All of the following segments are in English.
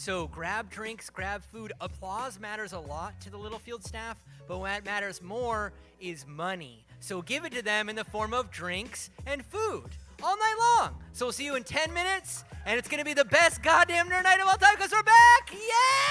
So grab drinks, grab food. Applause matters a lot to the Littlefield staff, but what matters more is money. So give it to them in the form of drinks and food all night long. So we'll see you in 10 minutes, and it's going to be the best goddamn nerd night of all time because we're back! Yeah!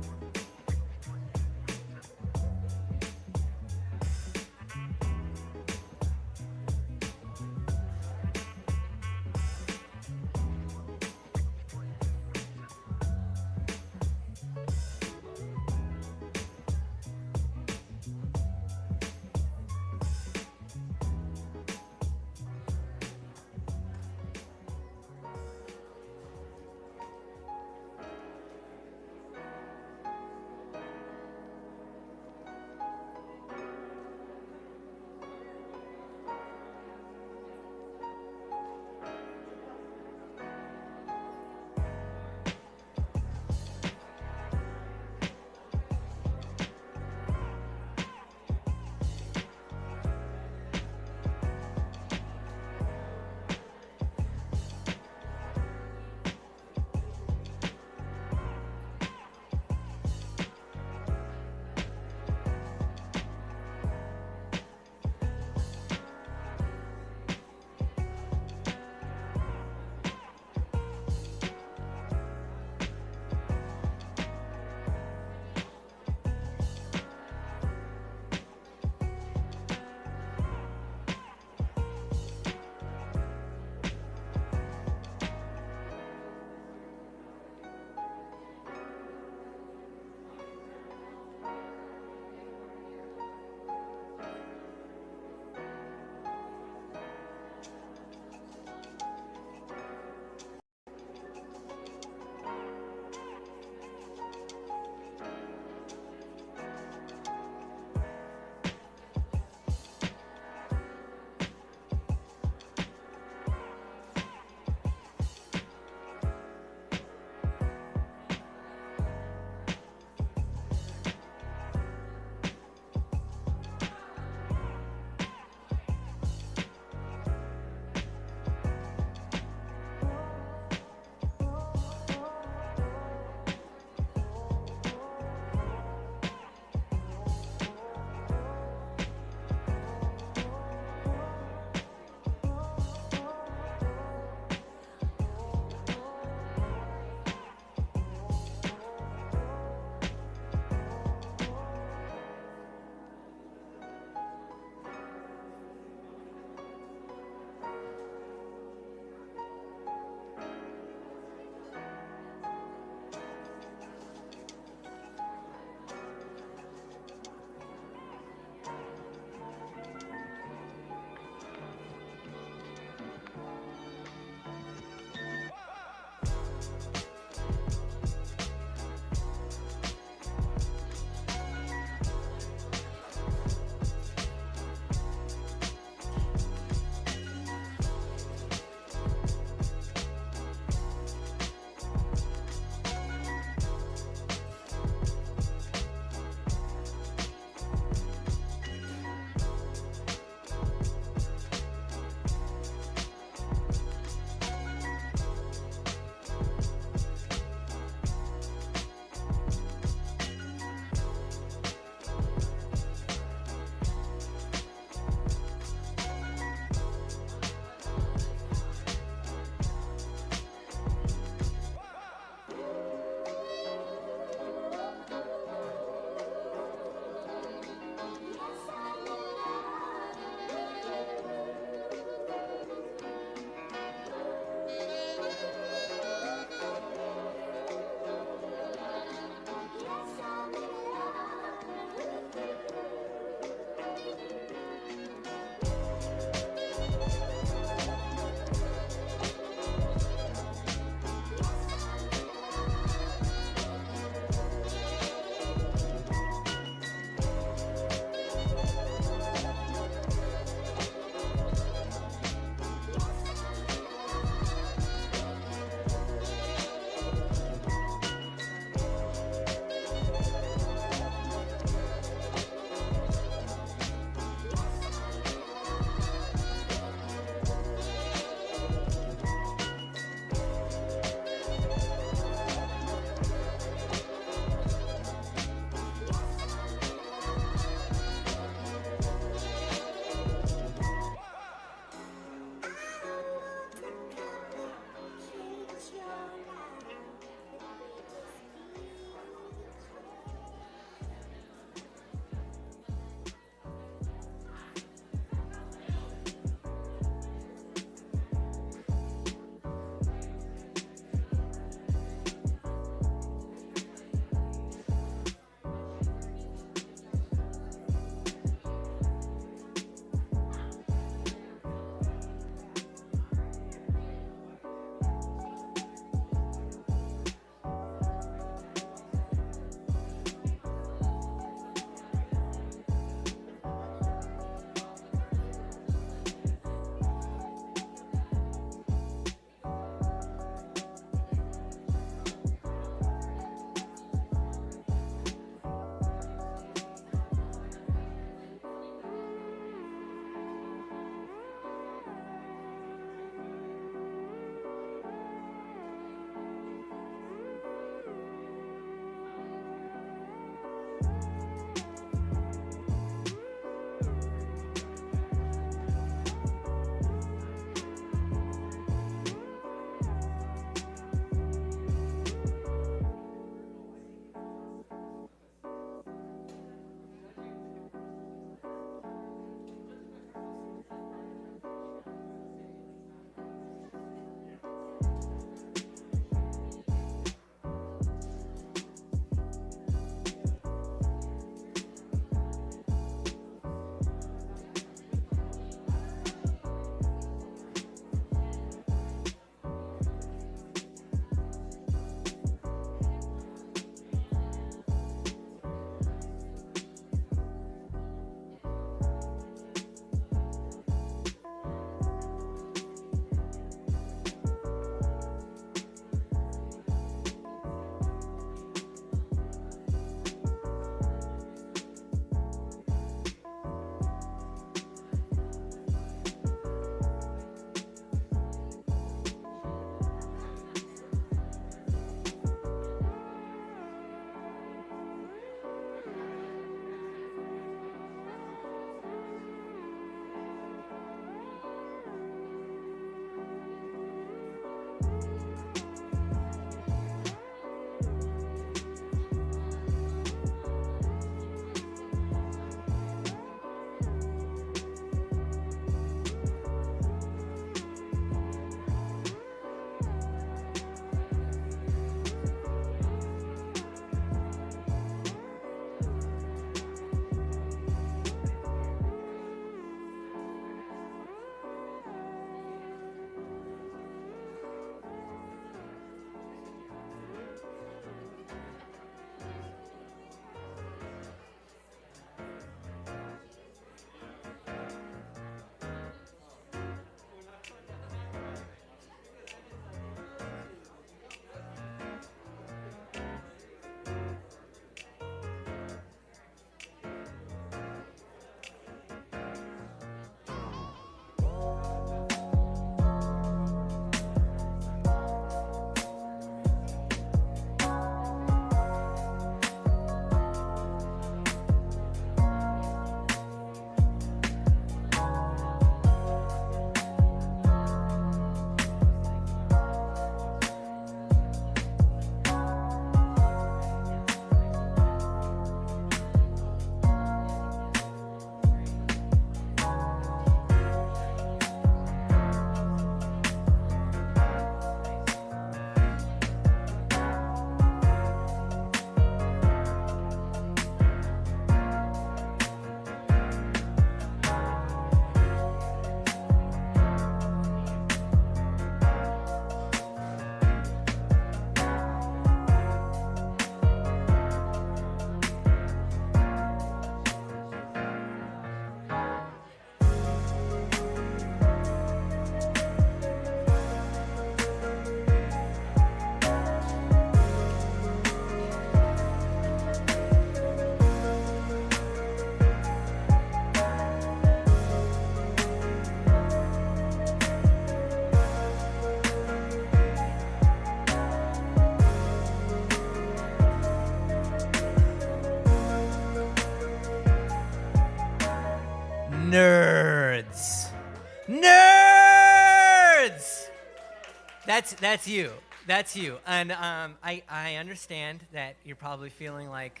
That's you. That's you. And I understand that you're probably feeling like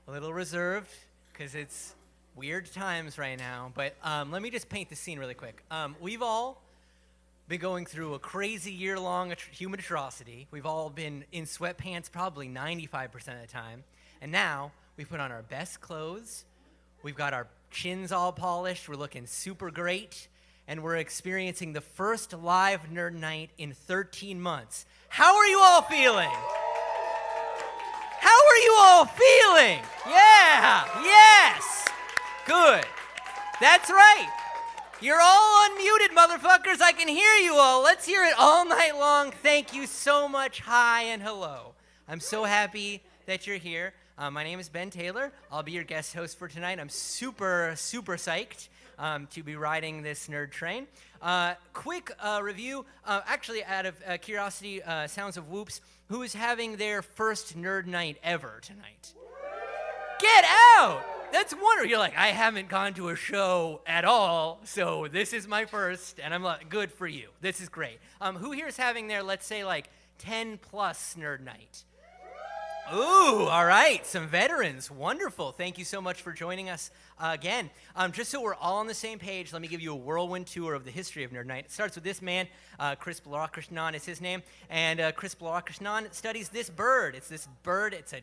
a little reserved because it's weird times right now. But let me just paint the scene really quick. We've all been going through a crazy year-long human atrocity. We've all been in sweatpants probably 95% of the time. And now we put on our best clothes. We've got our chins all polished. We're looking super great. And we're experiencing the first live nerd night in 13 months. How are you all feeling? How are you all feeling? Yeah, yes, good. That's right. You're all unmuted, motherfuckers. I can hear you all. Let's hear it all night long. Thank you so much. Hi and hello. I'm so happy that you're here. My name is Ben Taylor. I'll be your guest host for tonight. I'm super psyched to be riding this nerd train. Quick review, actually out of curiosity, sounds of whoops, who is having their first nerd night ever tonight? Get out! That's wonderful. You're like, I haven't gone to a show at all, so this is my first, and I'm like, good for you. This is great. Who here is having their, let's say, like, 10-plus nerd night? Ooh, all right, some veterans. Wonderful. Thank you so much for joining us again. Just so we're all on the same page, let me give you a whirlwind tour of the history of Nerd Night. It starts with this man, Chris Balakrishnan is his name, and Chris Balakrishnan studies this bird. It's this bird, it's a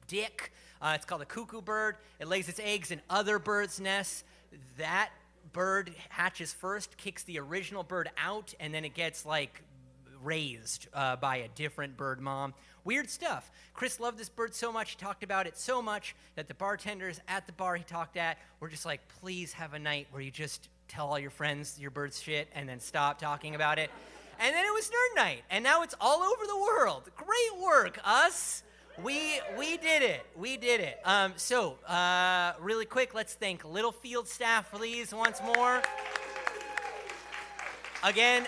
dick. It's called a cuckoo bird. It lays its eggs in other birds' nests. That bird hatches first, kicks the original bird out, and then it gets, like, raised by a different bird mom. Weird stuff. Chris loved this bird so much, he talked about it so much that the bartenders at the bar he talked at were just like, please have a night where you just tell all your friends your bird's shit and then stop talking about it. And then it was Nerd Night, and now it's all over the world. Great work, us. We did it. We did it. Really quick, let's thank Littlefield staff, please, once more. Again,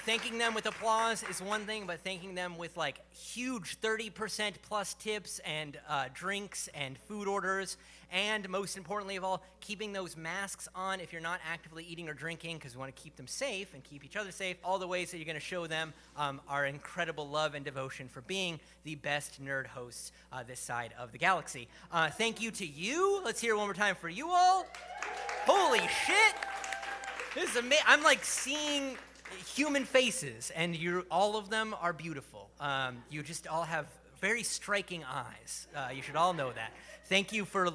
thanking them with applause is one thing, but thanking them with like huge 30% plus tips and drinks and food orders, and most importantly of all, keeping those masks on if you're not actively eating or drinking, because we want to keep them safe and keep each other safe. All the ways that you're going to show them our incredible love and devotion for being the best nerd hosts this side of the galaxy. Thank you to you. Let's hear it one more time for you all. Holy shit. This is amazing. I'm like seeing human faces, and all of them are beautiful. You just all have very striking eyes. You should all know that. Thank you for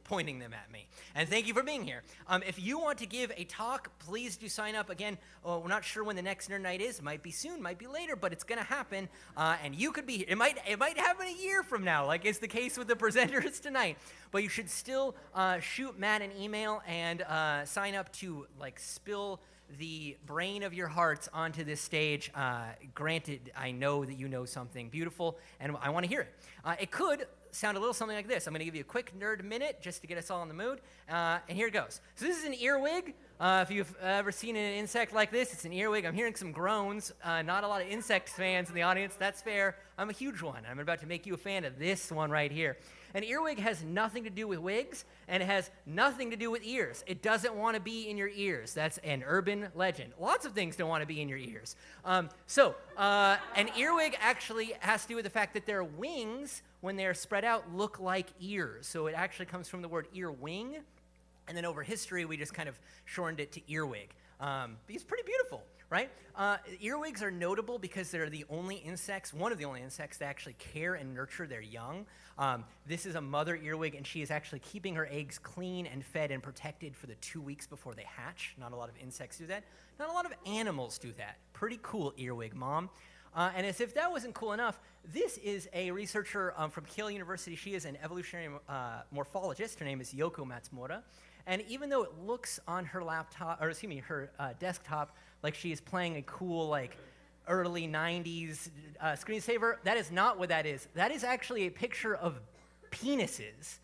pointing them at me. And thank you for being here. If you want to give a talk, please do sign up. Again, we're not sure when the next Nerd Night is. It might be soon, might be later, but it's going to happen. And you could be here. It might happen a year from now, like is the case with the presenters tonight. But you should still shoot Matt an email and sign up to like spill the brain of your hearts onto this stage. Granted, I know that you know something beautiful, and I want to hear it. It could sound a little something like this. I'm going to give you a quick nerd minute just to get us all in the mood, and here it goes. So this is an earwig. If you've ever seen an insect like this, it's an earwig. I'm hearing some groans. Not a lot of insect fans in the audience. That's fair. I'm a huge one. I'm about to make you a fan of this one right here. An earwig has nothing to do with wigs, and it has nothing to do with ears. It doesn't want to be in your ears. That's an urban legend. Lots of things don't want to be in your ears. An earwig actually has to do with the fact that their wings, when they're spread out, look like ears. So it actually comes from the word earwing, and then over history, we just kind of shortened it to earwig. It's pretty beautiful, right? Earwigs are notable because they're the only insects, one of the only insects that actually care and nurture their young. This is a mother earwig, and she is actually keeping her eggs clean and fed and protected for the 2 weeks before they hatch. Not a lot of insects do that. Not a lot of animals do that. Pretty cool, earwig mom. And as if that wasn't cool enough, this is a researcher from Keele University. She is an evolutionary morphologist. Her name is Yoko Matsumura. And even though it looks on her laptop, or excuse me, her desktop, like she is playing a cool, like, early 90s screensaver, that is not what that is. That is actually a picture of penises.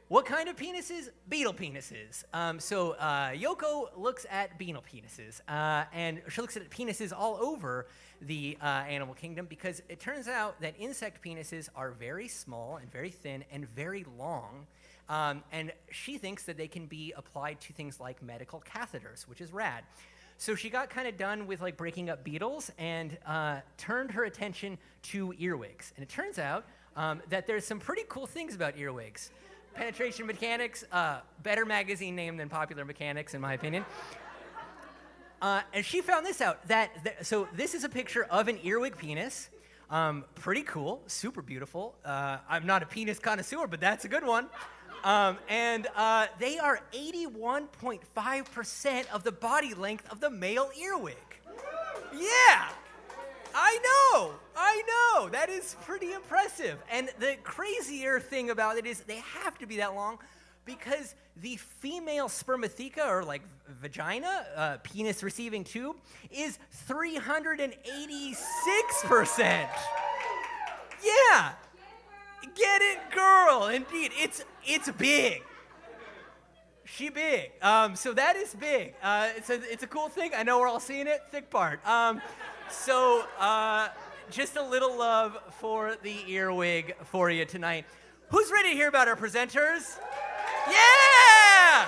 What kind of penises? Beetle penises. Yoko looks at beetle penises, and she looks at penises all over the animal kingdom, because it turns out that insect penises are very small and very thin and very long. And she thinks that they can be applied to things like medical catheters, which is rad. So she got kind of done with like breaking up beetles and turned her attention to earwigs. And it turns out that there's some pretty cool things about earwigs. Penetration Mechanics, better magazine name than Popular Mechanics, in my opinion. And she found this out, so this is a picture of an earwig penis. Pretty cool, super beautiful. I'm not a penis connoisseur, but that's a good one. And they are 81.5% of the body length of the male earwig. Yeah, I know. That is pretty impressive. And the crazier thing about it is they have to be that long because the female spermatheca, or like vagina, penis receiving tube, is 386%. Yeah. Get it, girl. Indeed, it's big. She big. So that is big. It's a cool thing. I know we're all seeing it. Thick part. Just a little love for the earwig for you tonight. Who's ready to hear about our presenters? Yeah!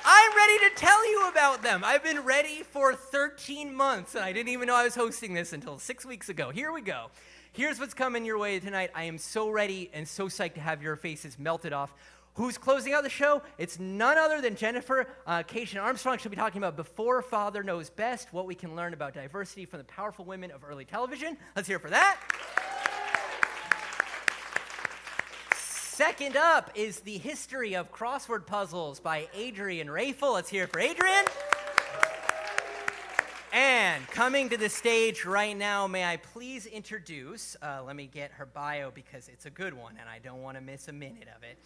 I'm ready to tell you about them. I've been ready for 13 months, and I didn't even know I was hosting this until 6 weeks ago. Here we go. Here's what's coming your way tonight. I am so ready and so psyched to have your faces melted off. Who's closing out the show? It's none other than Jennifer Kaisen-Armstrong. She'll be talking about Before Father Knows Best, what we can learn about diversity from the powerful women of early television. Let's hear it for that. Second up is The History of Crossword Puzzles by Adrian Rafal. Let's hear it for Adrian. And coming to the stage right now, may I please introduce, let me get her bio because it's a good one and I don't want to miss a minute of it.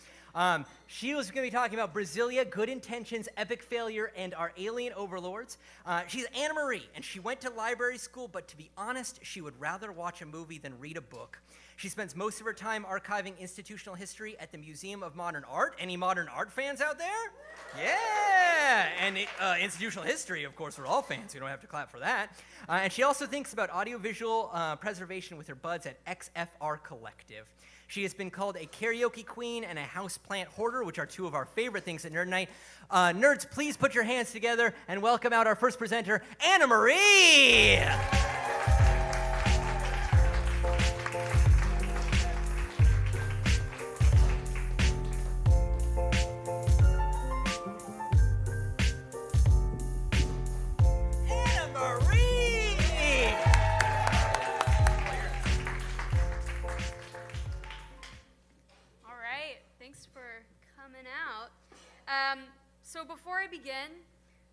She was going to be talking about Brasilia, Good Intentions, Epic Failure, and Our Alien Overlords. She's Anna Marie, and she went to library school, but to be honest, she would rather watch a movie than read a book. She spends most of her time archiving institutional history at the Museum of Modern Art. Any modern art fans out there? Yeah! And institutional history, of course, we're all fans. You don't have to clap for that. And she also thinks about audiovisual preservation with her buds at XFR Collective. She has been called a karaoke queen and a houseplant hoarder, which are two of our favorite things at Nerd Night. Nerds, please put your hands together and welcome out our first presenter, Anna Marie! So before I begin,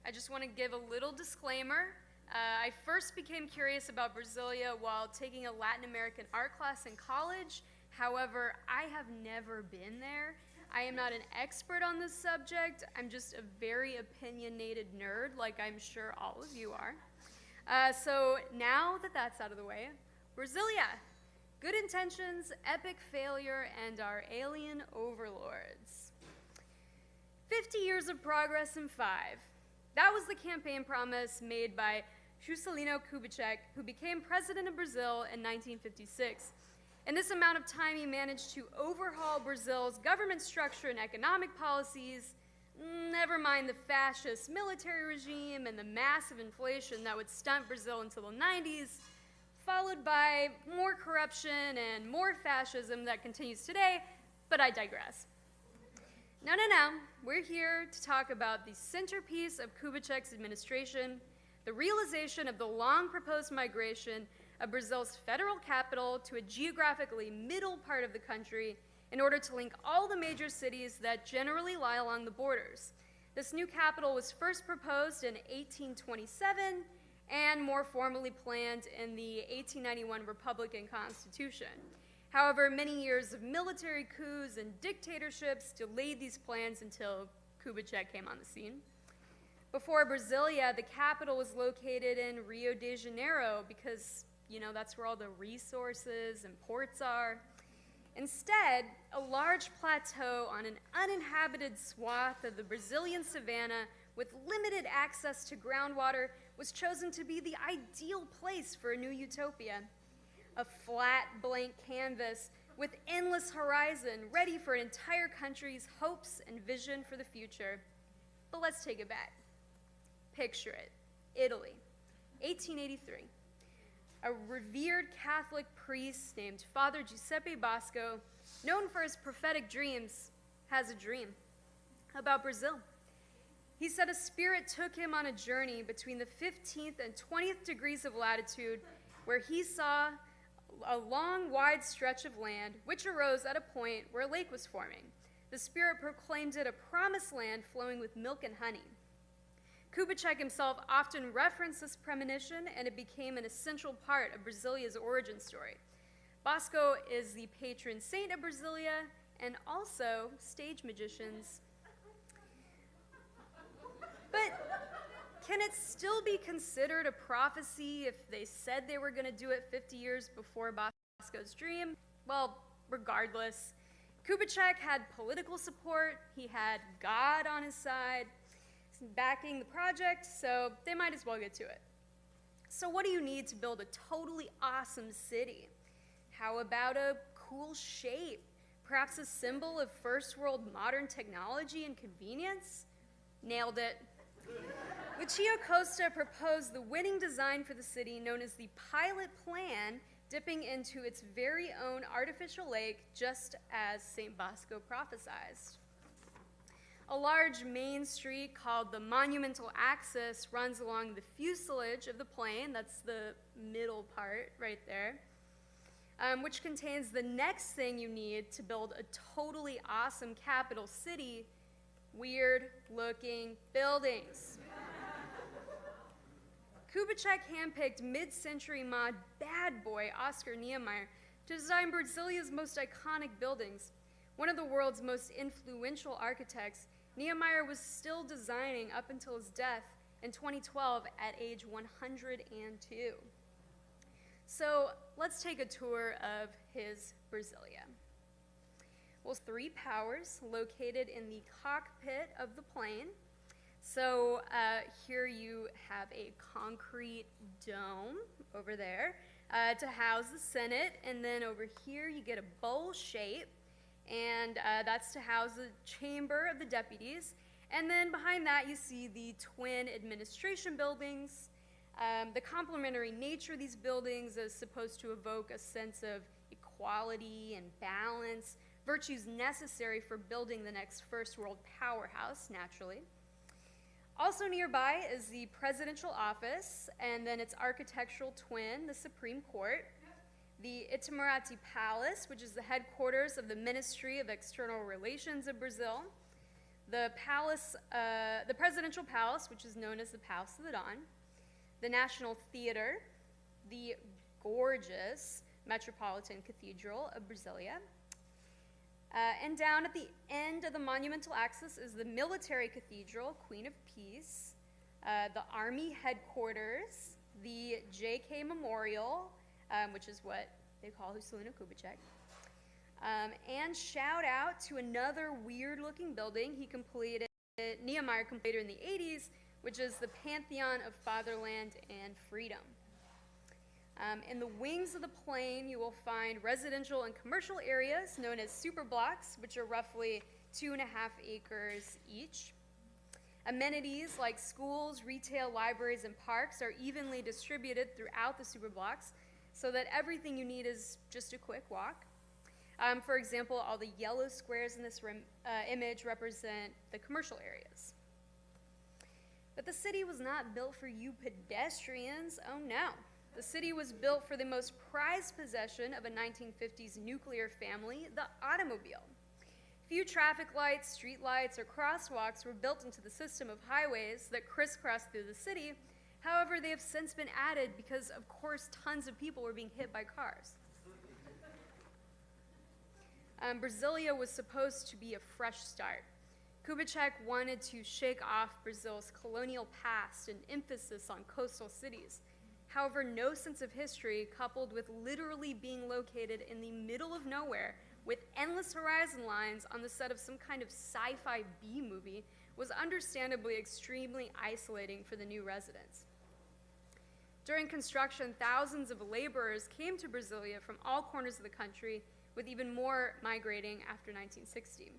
I just want to give a little disclaimer. I first became curious about Brasilia while taking a Latin American art class in college. However, I have never been there. I am not an expert on this subject. I'm just a very opinionated nerd, like I'm sure all of you are. So now that that's out of the way, Brasilia, Good Intentions, Epic Failure, and Our Alien Overlords. 50 years of progress in 5. That was the campaign promise made by Juscelino Kubitschek, who became president of Brazil in 1956. In this amount of time, he managed to overhaul Brazil's government structure and economic policies, never mind the fascist military regime and the massive inflation that would stunt Brazil until the 90s, followed by more corruption and more fascism that continues today, but I digress. No. We're here to talk about the centerpiece of Kubitschek's administration, the realization of the long-proposed migration of Brazil's federal capital to a geographically middle part of the country in order to link all the major cities that generally lie along the borders. This new capital was first proposed in 1827 and more formally planned in the 1891 Republican Constitution. However, many years of military coups and dictatorships delayed these plans until Kubitschek came on the scene. Before Brasilia, the capital was located in Rio de Janeiro because, that's where all the resources and ports are. Instead, a large plateau on an uninhabited swath of the Brazilian savanna with limited access to groundwater was chosen to be the ideal place for a new utopia. A flat, blank canvas with endless horizon, ready for an entire country's hopes and vision for the future. But let's take it back. Picture it. Italy, 1883. A revered Catholic priest named Father Giuseppe Bosco, known for his prophetic dreams, has a dream about Brazil. He said a spirit took him on a journey between the 15th and 20th degrees of latitude, where he saw a long, wide stretch of land, which arose at a point where a lake was forming. The spirit proclaimed it a promised land flowing with milk and honey. Kubitschek himself often referenced this premonition, and it became an essential part of Brasilia's origin story. Bosco is the patron saint of Brasilia and also stage magicians. But can it still be considered a prophecy if they said they were going to do it 50 years before Bosco's dream? Well, regardless, Kubitschek had political support, he had God on his side, backing the project, so they might as well get to it. So what do you need to build a totally awesome city? How about a cool shape? Perhaps a symbol of first world modern technology and convenience? Nailed it. Lucia Costa proposed the winning design for the city, known as the pilot plan, dipping into its very own artificial lake, just as St. Bosco prophesied. A large main street called the Monumental Axis runs along the fuselage of the plane, that's the middle part right there, which contains the next thing you need to build a totally awesome capital city: weird-looking buildings. Kubitschek handpicked mid-century mod bad boy Oscar Niemeyer to design Brasilia's most iconic buildings. One of the world's most influential architects, Niemeyer was still designing up until his death in 2012 at age 102. So let's take a tour of his Brasilia. Well, 3 powers located in the cockpit of the plane. So here you have a concrete dome over there to house the Senate, and then over here you get a bowl shape, and that's to house the chamber of the deputies. And then behind that you see the twin administration buildings. The complementary nature of these buildings is supposed to evoke a sense of equality and balance, virtues necessary for building the next first world powerhouse, naturally. Also nearby is the presidential office, and then its architectural twin, the Supreme Court, the Itamorati Palace, which is the headquarters of the Ministry of External Relations of Brazil, the presidential palace, which is known as the Palace of the Dawn, the National Theater, the gorgeous Metropolitan Cathedral of Brasilia, and down at the end of the monumental axis is the military cathedral, Queen of Peace, the Army headquarters, the J.K. Memorial, which is what they call Juscelino Kubitschek, and shout out to another weird-looking building Niemeyer completed in the 80s, which is the Pantheon of Fatherland and Freedom. In the wings of the plane, you will find residential and commercial areas known as superblocks, which are roughly 2.5 acres each. Amenities like schools, retail, libraries, and parks are evenly distributed throughout the superblocks so that everything you need is just a quick walk. For example, all the yellow squares in this image represent the commercial areas. But the city was not built for you pedestrians. Oh no. The city was built for the most prized possession of a 1950s nuclear family, the automobile. Few traffic lights, street lights, or crosswalks were built into the system of highways that crisscross through the city. However, they have since been added because, of course, tons of people were being hit by cars. Brasilia was supposed to be a fresh start. Kubitschek wanted to shake off Brazil's colonial past and emphasis on coastal cities. However, no sense of history, coupled with literally being located in the middle of nowhere with endless horizon lines on the set of some kind of sci-fi B-movie, was understandably extremely isolating for the new residents. During construction, thousands of laborers came to Brasilia from all corners of the country, with even more migrating after 1960.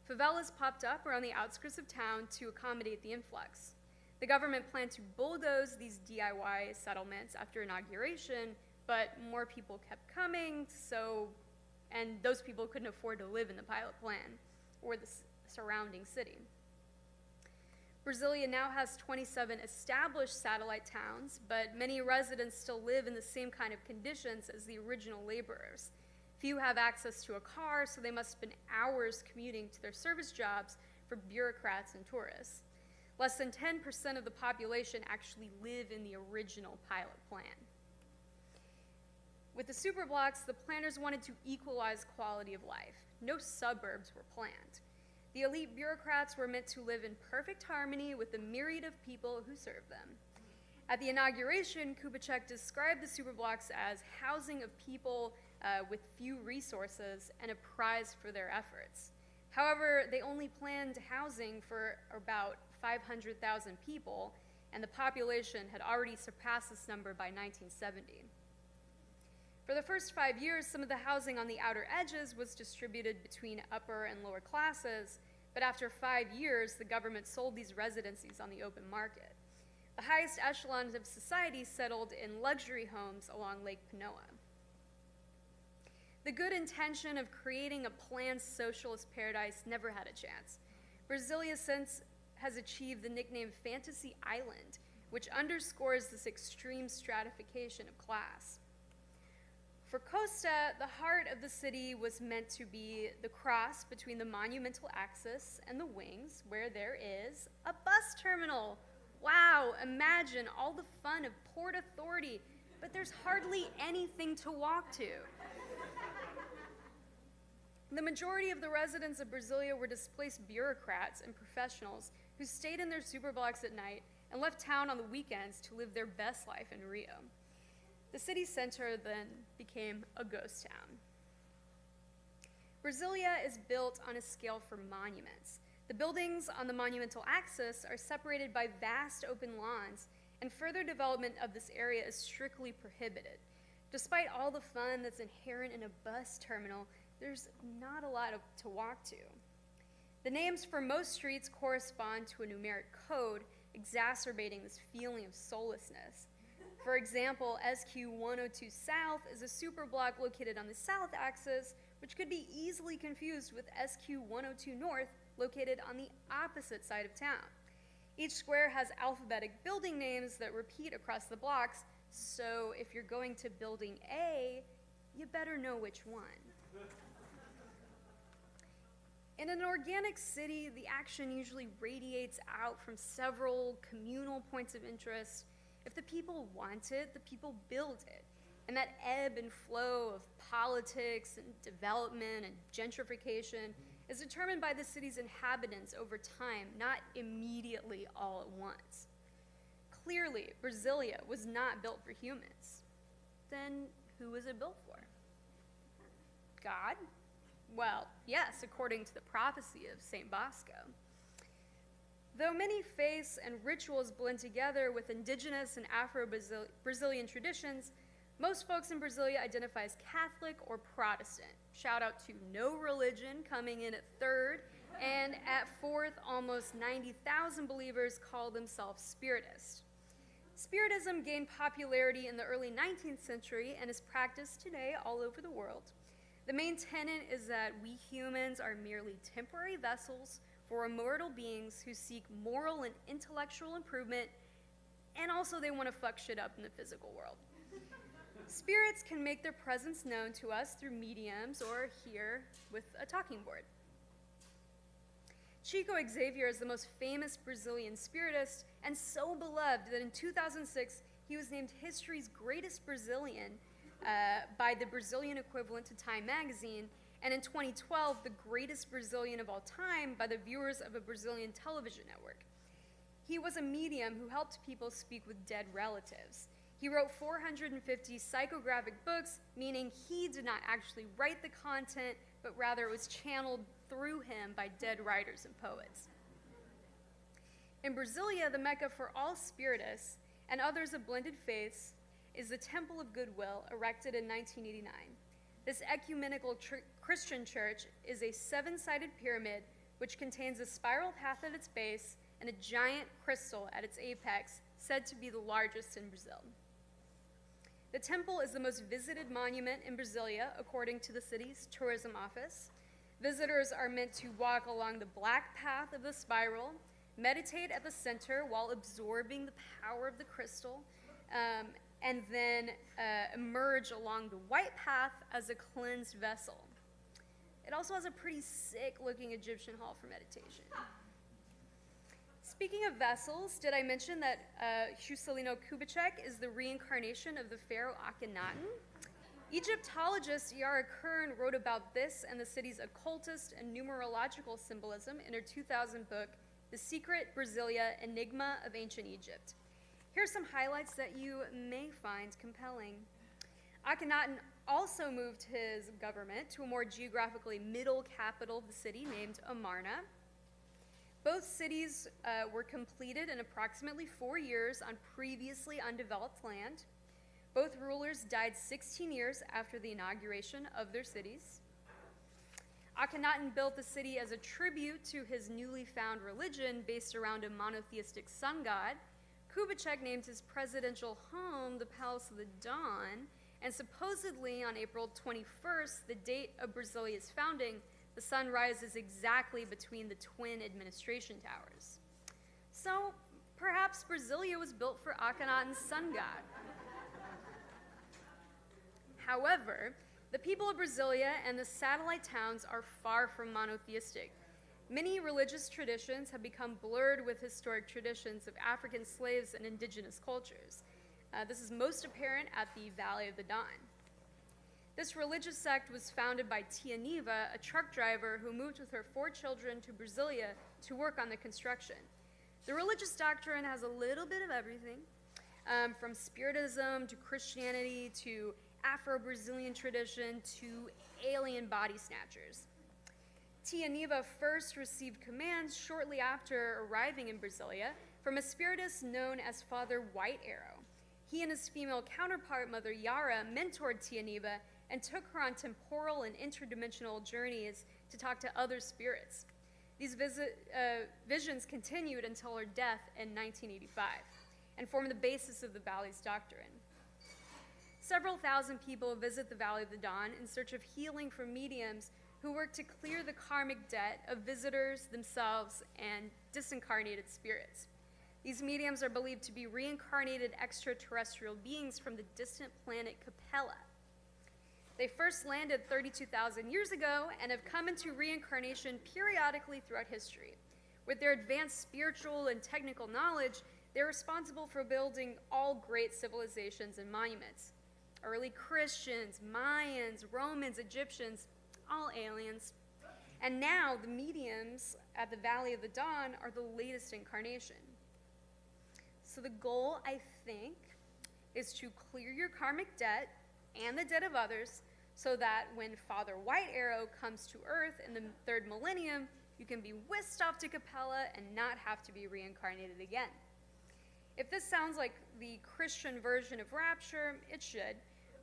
Favelas popped up around the outskirts of town to accommodate the influx. The government planned to bulldoze these DIY settlements after inauguration, but more people kept coming, and those people couldn't afford to live in the pilot plan or the surrounding city. Brasilia now has 27 established satellite towns, but many residents still live in the same kind of conditions as the original laborers. Few have access to a car, so they must spend hours commuting to their service jobs for bureaucrats and tourists. Less than 10% of the population actually live in the original pilot plan. With the superblocks, the planners wanted to equalize quality of life. No suburbs were planned. The elite bureaucrats were meant to live in perfect harmony with the myriad of people who served them. At the inauguration, Kubitschek described the superblocks as housing of people with few resources and a prize for their efforts. However, they only planned housing for about 500,000 people, and the population had already surpassed this number by 1970. For the first 5 years, some of the housing on the outer edges was distributed between upper and lower classes, but after 5 years, the government sold these residencies on the open market. The highest echelons of society settled in luxury homes along Lake Panoa. The good intention of creating a planned socialist paradise never had a chance. Brasilia since has achieved the nickname Fantasy Island, which underscores this extreme stratification of class. For Costa, the heart of the city was meant to be the cross between the monumental axis and the wings, where there is a bus terminal. Wow, imagine all the fun of Port Authority, but there's hardly anything to walk to. The majority of the residents of Brasilia were displaced bureaucrats and professionals who stayed in their superblocks at night and left town on the weekends to live their best life in Rio. The city center then became a ghost town. Brasilia is built on a scale for monuments. The buildings on the monumental axis are separated by vast open lawns, and further development of this area is strictly prohibited. Despite all the fun that's inherent in a bus terminal, there's not a lot to walk to. The names for most streets correspond to a numeric code, exacerbating this feeling of soullessness. For example, SQ 102 South is a superblock located on the south axis, which could be easily confused with SQ 102 North, located on the opposite side of town. Each square has alphabetic building names that repeat across the blocks, so if you're going to building A, you better know which one. In an organic city, the action usually radiates out from several communal points of interest. If the people want it, the people build it. And that ebb and flow of politics and development and gentrification is determined by the city's inhabitants over time, not immediately all at once. Clearly, Brasilia was not built for humans. Then who was it built for? God? Well, yes, according to the prophecy of St. Bosco. Though many faiths and rituals blend together with indigenous and Afro-Brazilian traditions, most folks in Brasilia identify as Catholic or Protestant. Shout out to No Religion coming in at third, and at fourth, almost 90,000 believers call themselves Spiritists. Spiritism gained popularity in the early 19th century and is practiced today all over the world. The main tenet is that we humans are merely temporary vessels for immortal beings who seek moral and intellectual improvement, and also they want to fuck shit up in the physical world. Spirits can make their presence known to us through mediums or here with a talking board. Chico Xavier is the most famous Brazilian spiritist and so beloved that in 2006 he was named history's greatest Brazilian by the Brazilian equivalent to Time magazine, and in 2012 the greatest Brazilian of all time by the viewers of a Brazilian television network. He was a medium who helped people speak with dead relatives. He wrote 450 psychographic books, meaning he did not actually write the content, but rather it was channeled through him by dead writers and poets. In Brasilia, the Mecca for all spiritists and others of blended faiths is the Temple of Goodwill, erected in 1989. This ecumenical Christian church is a 7-sided pyramid which contains a spiral path at its base and a giant crystal at its apex, said to be the largest in Brazil. The temple is the most visited monument in Brasilia, according to the city's tourism office. Visitors are meant to walk along the black path of the spiral, meditate at the center while absorbing the power of the crystal, and then emerge along the white path as a cleansed vessel. It also has a pretty sick-looking Egyptian hall for meditation. Speaking of vessels, did I mention that Juscelino Kubitschek is the reincarnation of the pharaoh Akhenaten? Egyptologist Yara Kern wrote about this and the city's occultist and numerological symbolism in her 2000 book, The Secret Brasilia Enigma of Ancient Egypt. Here's some highlights that you may find compelling. Akhenaten also moved his government to a more geographically middle capital of the city named Amarna. Both cities were completed in approximately 4 years on previously undeveloped land. Both rulers died 16 years after the inauguration of their cities. Akhenaten built the city as a tribute to his newly found religion based around a monotheistic sun god. Kubitschek named his presidential home the Palace of the Dawn, and supposedly on April 21st, the date of Brasilia's founding, the sun rises exactly between the twin administration towers. So perhaps Brasilia was built for Akhenaten's sun god. However, the people of Brasilia and the satellite towns are far from monotheistic. Many religious traditions have become blurred with historic traditions of African slaves and indigenous cultures. This is most apparent at the Valley of the Dawn. This religious sect was founded by Tia Neva, a truck driver who moved with her 4 children to Brasilia to work on the construction. The religious doctrine has a little bit of everything, from Spiritism to Christianity to Afro-Brazilian tradition to alien body snatchers. Tia Neva first received commands shortly after arriving in Brasilia from a spiritist known as Father White Arrow. He and his female counterpart, Mother Yara, mentored Tia Neva and took her on temporal and interdimensional journeys to talk to other spirits. These visions continued until her death in 1985 and form the basis of the Valley's doctrine. Several thousand people visit the Valley of the Dawn in search of healing from mediums who work to clear the karmic debt of visitors, themselves, and disincarnated spirits. These mediums are believed to be reincarnated extraterrestrial beings from the distant planet Capella. They first landed 32,000 years ago and have come into reincarnation periodically throughout history. With their advanced spiritual and technical knowledge, they're responsible for building all great civilizations and monuments. Early Christians, Mayans, Romans, Egyptians, all aliens. And now the mediums at the Valley of the Dawn are the latest incarnation. So the goal, I think, is to clear your karmic debt and the debt of others so that when Father White Arrow comes to Earth in the 3rd millennium, you can be whisked off to Capella and not have to be reincarnated again. If this sounds like the Christian version of rapture, it should.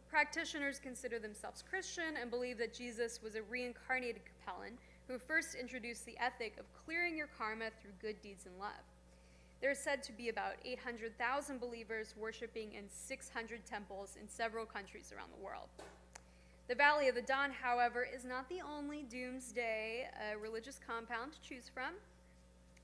Practitioners consider themselves Christian and believe that Jesus was a reincarnated Capellan who first introduced the ethic of clearing your karma through good deeds and love. There are said to be about 800,000 believers worshiping in 600 temples in several countries around the world. The Valley of the Dawn, however, is not the only doomsday religious compound to choose from.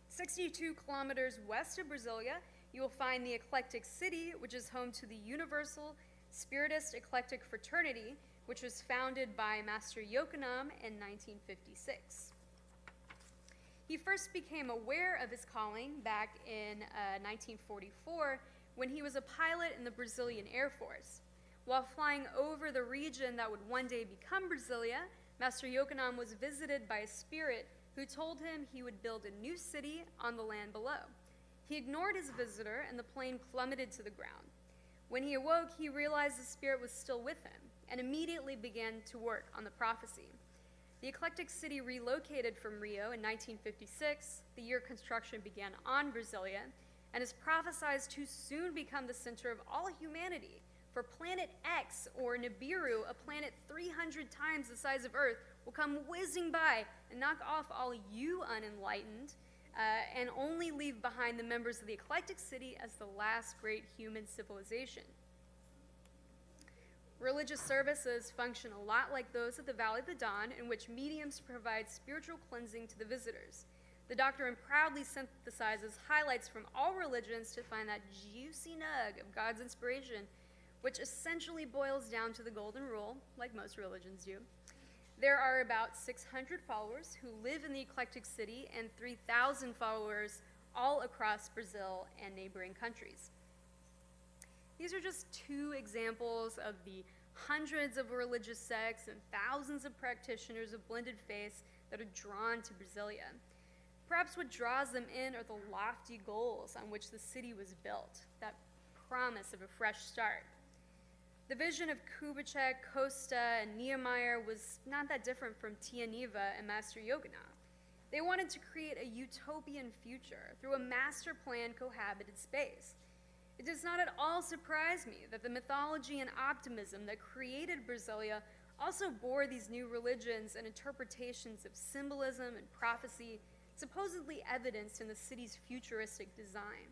62 kilometers west of Brasilia, you will find the Eclectic City, which is home to the Universal Spiritist Eclectic Fraternity, which was founded by Master Yokanam in 1956. He first became aware of his calling back in 1944 when he was a pilot in the Brazilian Air Force. While flying over the region that would one day become Brasilia, Master Yokanam was visited by a spirit who told him he would build a new city on the land below. He ignored his visitor and the plane plummeted to the ground. When he awoke, he realized the spirit was still with him and immediately began to work on the prophecy. The Eclectic City relocated from Rio in 1956, the year construction began on Brasilia, and is prophesied to soon become the center of all humanity. For Planet X, or Nibiru, a planet 300 times the size of Earth, will come whizzing by and knock off all you unenlightened and only leave behind the members of the eclectic city as the last great human civilization. Religious services function a lot like those at the Valley of the Dawn, in which mediums provide spiritual cleansing to the visitors. The doctrine proudly synthesizes highlights from all religions to find that juicy nug of God's inspiration, which essentially boils down to the golden rule, like most religions do. There are about 600 followers who live in the eclectic city and 3,000 followers all across Brazil and neighboring countries. These are just two examples of the hundreds of religious sects and thousands of practitioners of blended faiths that are drawn to Brasilia. Perhaps what draws them in are the lofty goals on which the city was built, that promise of a fresh start. The vision of Kubitschek, Costa, and Niemeyer was not that different from Tia Neva and Master Yogannath. They wanted to create a utopian future through a master plan cohabited space. It does not at all surprise me that the mythology and optimism that created Brasilia also bore these new religions and interpretations of symbolism and prophecy supposedly evidenced in the city's futuristic design.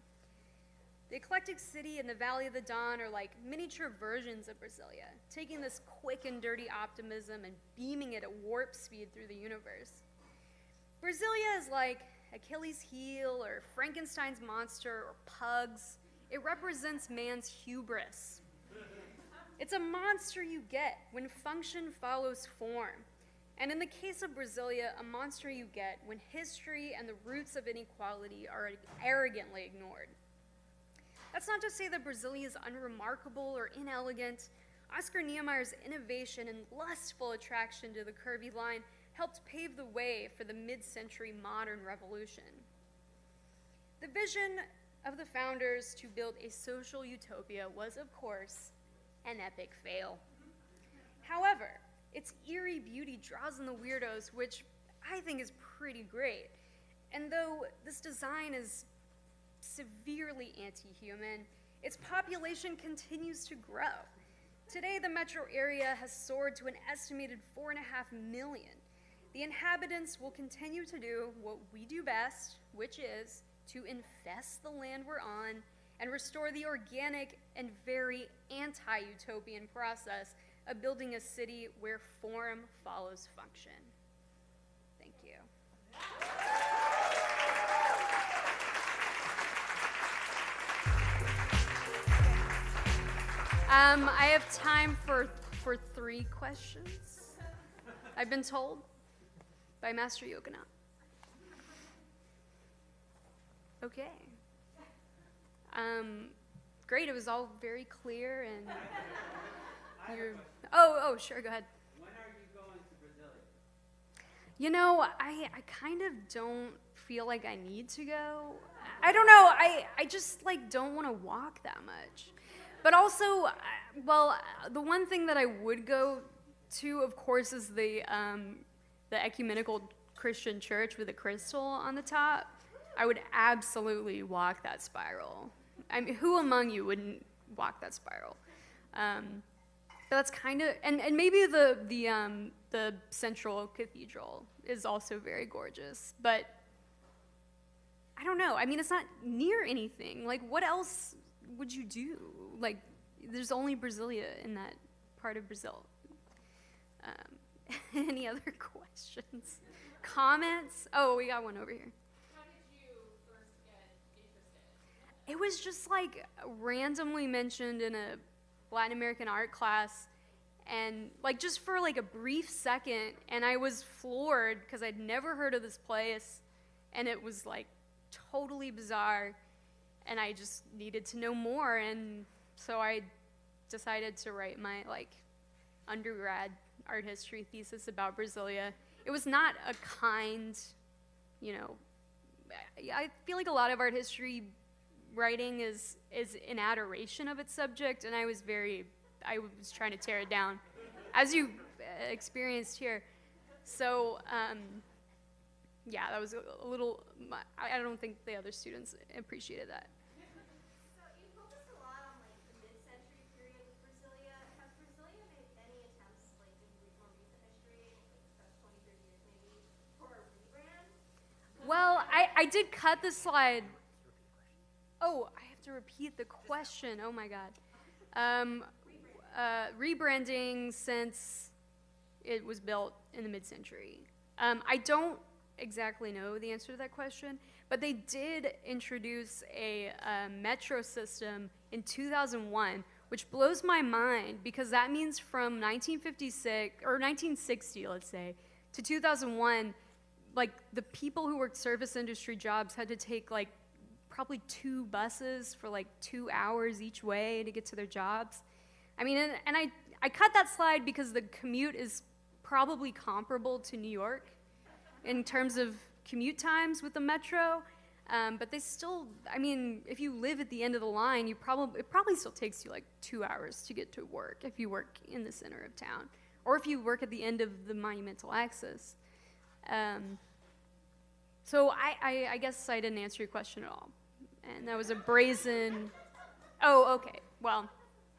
The eclectic city and the Valley of the Dawn are like miniature versions of Brasilia, taking this quick and dirty optimism and beaming it at warp speed through the universe. Brasilia is like Achilles' heel or Frankenstein's monster or pugs. It represents man's hubris. It's a monster you get when function follows form. And in the case of Brasilia, a monster you get when history and the roots of inequality are arrogantly ignored. That's not to say that Brasilia is unremarkable or inelegant. Oscar Niemeyer's innovation and lustful attraction to the curvy line helped pave the way for the mid-century modern revolution. The vision of the founders to build a social utopia was, of course, an epic fail. However, its eerie beauty draws in the weirdos, which I think is pretty great. And though this design is severely anti-human, its population continues to grow. Today, the metro area has soared to an estimated 4.5 million. The inhabitants will continue to do what we do best, which is to infest the land we're on and restore the organic and very anti-utopian process of building a city where form follows function. Thank you. I have time for 3 questions, I've been told by Master Yogannath. Okay. Great, it was all very clear and you're, sure, go ahead. When are you going to Brasilia? You know, I kind of don't feel like I need to go. I don't know, I just don't want to walk that much. But also, the one thing that I would go to, of course, is the ecumenical Christian church with a crystal on the top. I would absolutely walk that spiral. I mean, who among you wouldn't walk that spiral? But that's kind of, and maybe the central cathedral is also very gorgeous. But I don't know. I mean, it's not near anything. What else would you do? There's only Brasilia in that part of Brazil. Any other questions? Comments? Oh, we got one over here. How did you first get interested? It was just randomly mentioned in a Latin American art class, and just for a brief second, and I was floored because I'd never heard of this place, and it was totally bizarre, and I just needed to know more, and so I decided to write my undergrad art history thesis about Brasilia. It was not a kind, I feel like a lot of art history writing is an adoration of its subject, and I was trying to tear it down, as you experienced here. So, that was a little, I don't think the other students appreciated that. So you focus a lot on the mid-century period with Brasilia. Has Brasilia made any attempts in more recent history, past 20, 30 years maybe, for a rebrand? Well, I did cut the slide. Oh, I have to repeat the question. Oh my God. Rebranding since it was built in the mid-century. I don't exactly know the answer to that question, but they did introduce a metro system in 2001, which blows my mind because that means from 1956 or 1960, let's say, to 2001, like the people who worked service industry jobs had to take like probably 2 buses for like 2 hours each way to get to their jobs. I mean, and I cut that slide because the commute is probably comparable to New York in terms of commute times with the metro, but they still, I mean, if you live at the end of the line, it probably still takes you like 2 hours to get to work if you work in the center of town, or if you work at the end of the monumental axis. So I guess I didn't answer your question at all, and that was a brazen, oh, okay, well,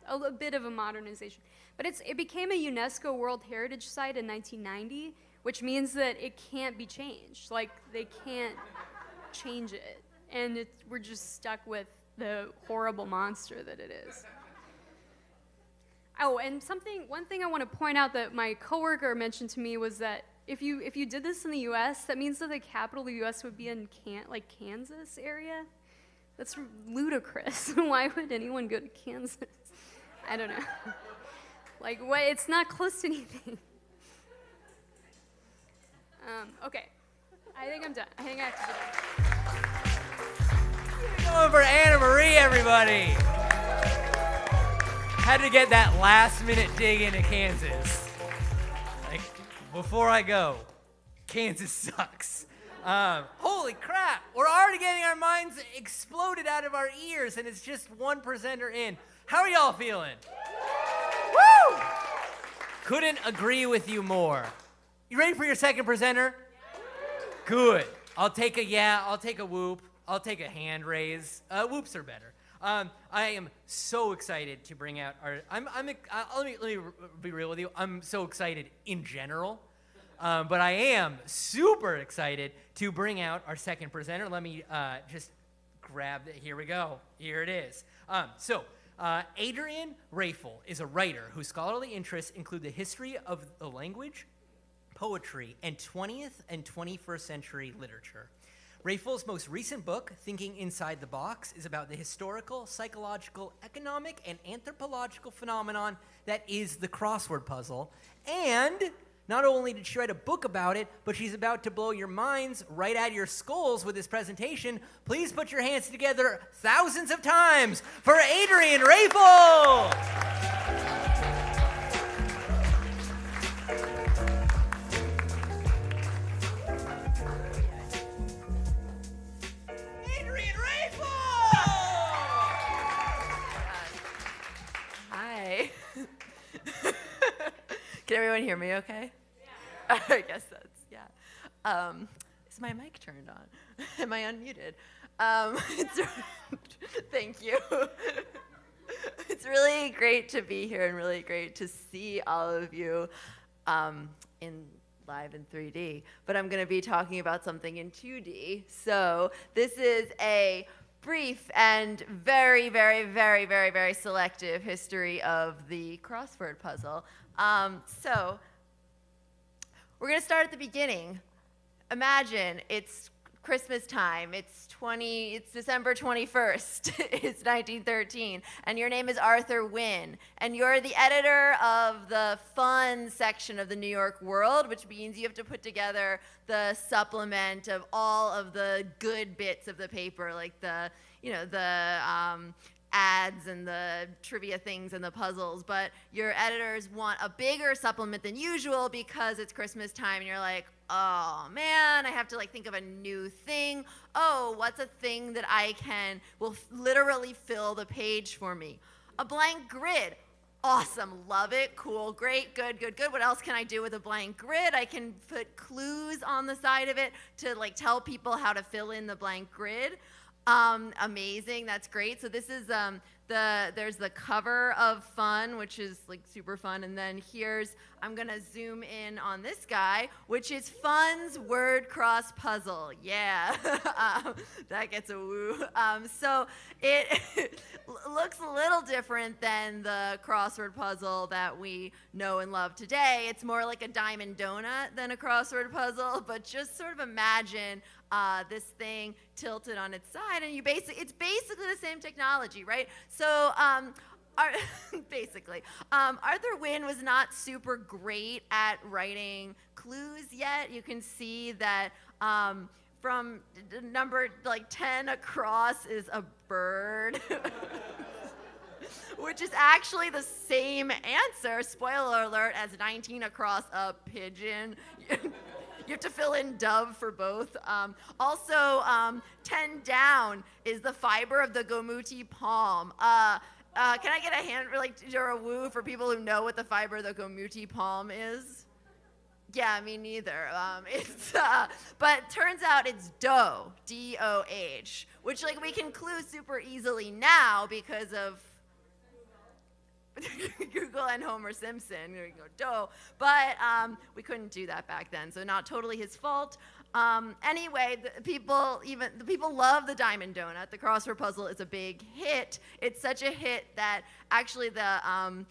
a bit of a modernization. But it became a UNESCO World Heritage Site in 1990, which means that it can't be changed. Like, they can't change it. And we're just stuck with the horrible monster that it is. Oh, and one thing I want to point out that my coworker mentioned to me was that if you did this in the U.S., that means that the capital of the U.S. would be in Kansas area. That's ludicrous. Why would anyone go to Kansas? I don't know. Like, what? It's not close to anything. Okay. I think I'm done. I think I have to be done. Going for Anna Marie, everybody. Had to get that last minute dig into Kansas. Like, before I go, Kansas sucks. Holy crap. We're already getting our minds exploded out of our ears, and it's just 1%er in. How are y'all feeling? Woo! Couldn't agree with you more. You ready for your second presenter? Good. I'll take a yeah, I'll take a whoop, I'll take a hand raise. Whoops are better. I am so excited to bring out our, let me be real with you. I'm so excited in general, but I am super excited to bring out our second presenter. Let me just grab it. Here we go. Here it is. Adrian Rafal is a writer whose scholarly interests include the history of the language, poetry, and 20th and 21st century literature. Rafal's most recent book, Thinking Inside the Box, is about the historical, psychological, economic, and anthropological phenomenon that is the crossword puzzle. And not only did she write a book about it, but she's about to blow your minds right out of your skulls with this presentation. Please put your hands together thousands of times for Adrian Rafal! Adrian Rafal! Hi. Can everyone hear me okay? Yeah. I guess that's, yeah. Is my mic turned on? Am I unmuted? Thank you. It's really great to be here and really great to see all of you live in 3D. But I'm going to be talking about something in 2D. So this is a brief and very, very, very, very, very selective history of the crossword puzzle. So we're going to start at the beginning. Imagine it's Christmas time. It's December 21st. It's 1913. And your name is Arthur Wynne. And you're the editor of the fun section of the New York World, which means you have to put together the supplement of all of the good bits of the paper, like the ads and the trivia things and the puzzles, but your editors want a bigger supplement than usual because it's Christmas time and you're like, oh man, I have to think of a new thing. Oh, what's a thing that will literally fill the page for me? A blank grid. Awesome, love it, cool, great, good. What else can I do with a blank grid? I can put clues on the side of it to tell people how to fill in the blank grid. Amazing, that's great. So this is there's the cover of Fun, which is like super fun, and then I'm gonna zoom in on this guy, which is Fun's word cross puzzle. Yeah, that gets a woo. So it looks a little different than the crossword puzzle that we know and love today. It's more like a diamond donut than a crossword puzzle, but just sort of imagine this thing tilted on its side, and it's basically the same technology, right? So Arthur Wynne was not super great at writing clues yet. You can see that from number like 10 across is a bird. Which is actually the same answer, spoiler alert, as 19 across a pigeon. You have to fill in dove for both. Also, 10 down is the fiber of the Gomuti palm. Can I get a hand or a woo for people who know what the fiber of the Gomuti palm is? Yeah, me neither. But turns out it's doh, D-O-H, which we can clue super easily now because of Google and Homer Simpson. There you go, dough. But we couldn't do that back then, so not totally his fault. Anyway, the people love the diamond donut. The crossword puzzle is a big hit. It's such a hit that actually the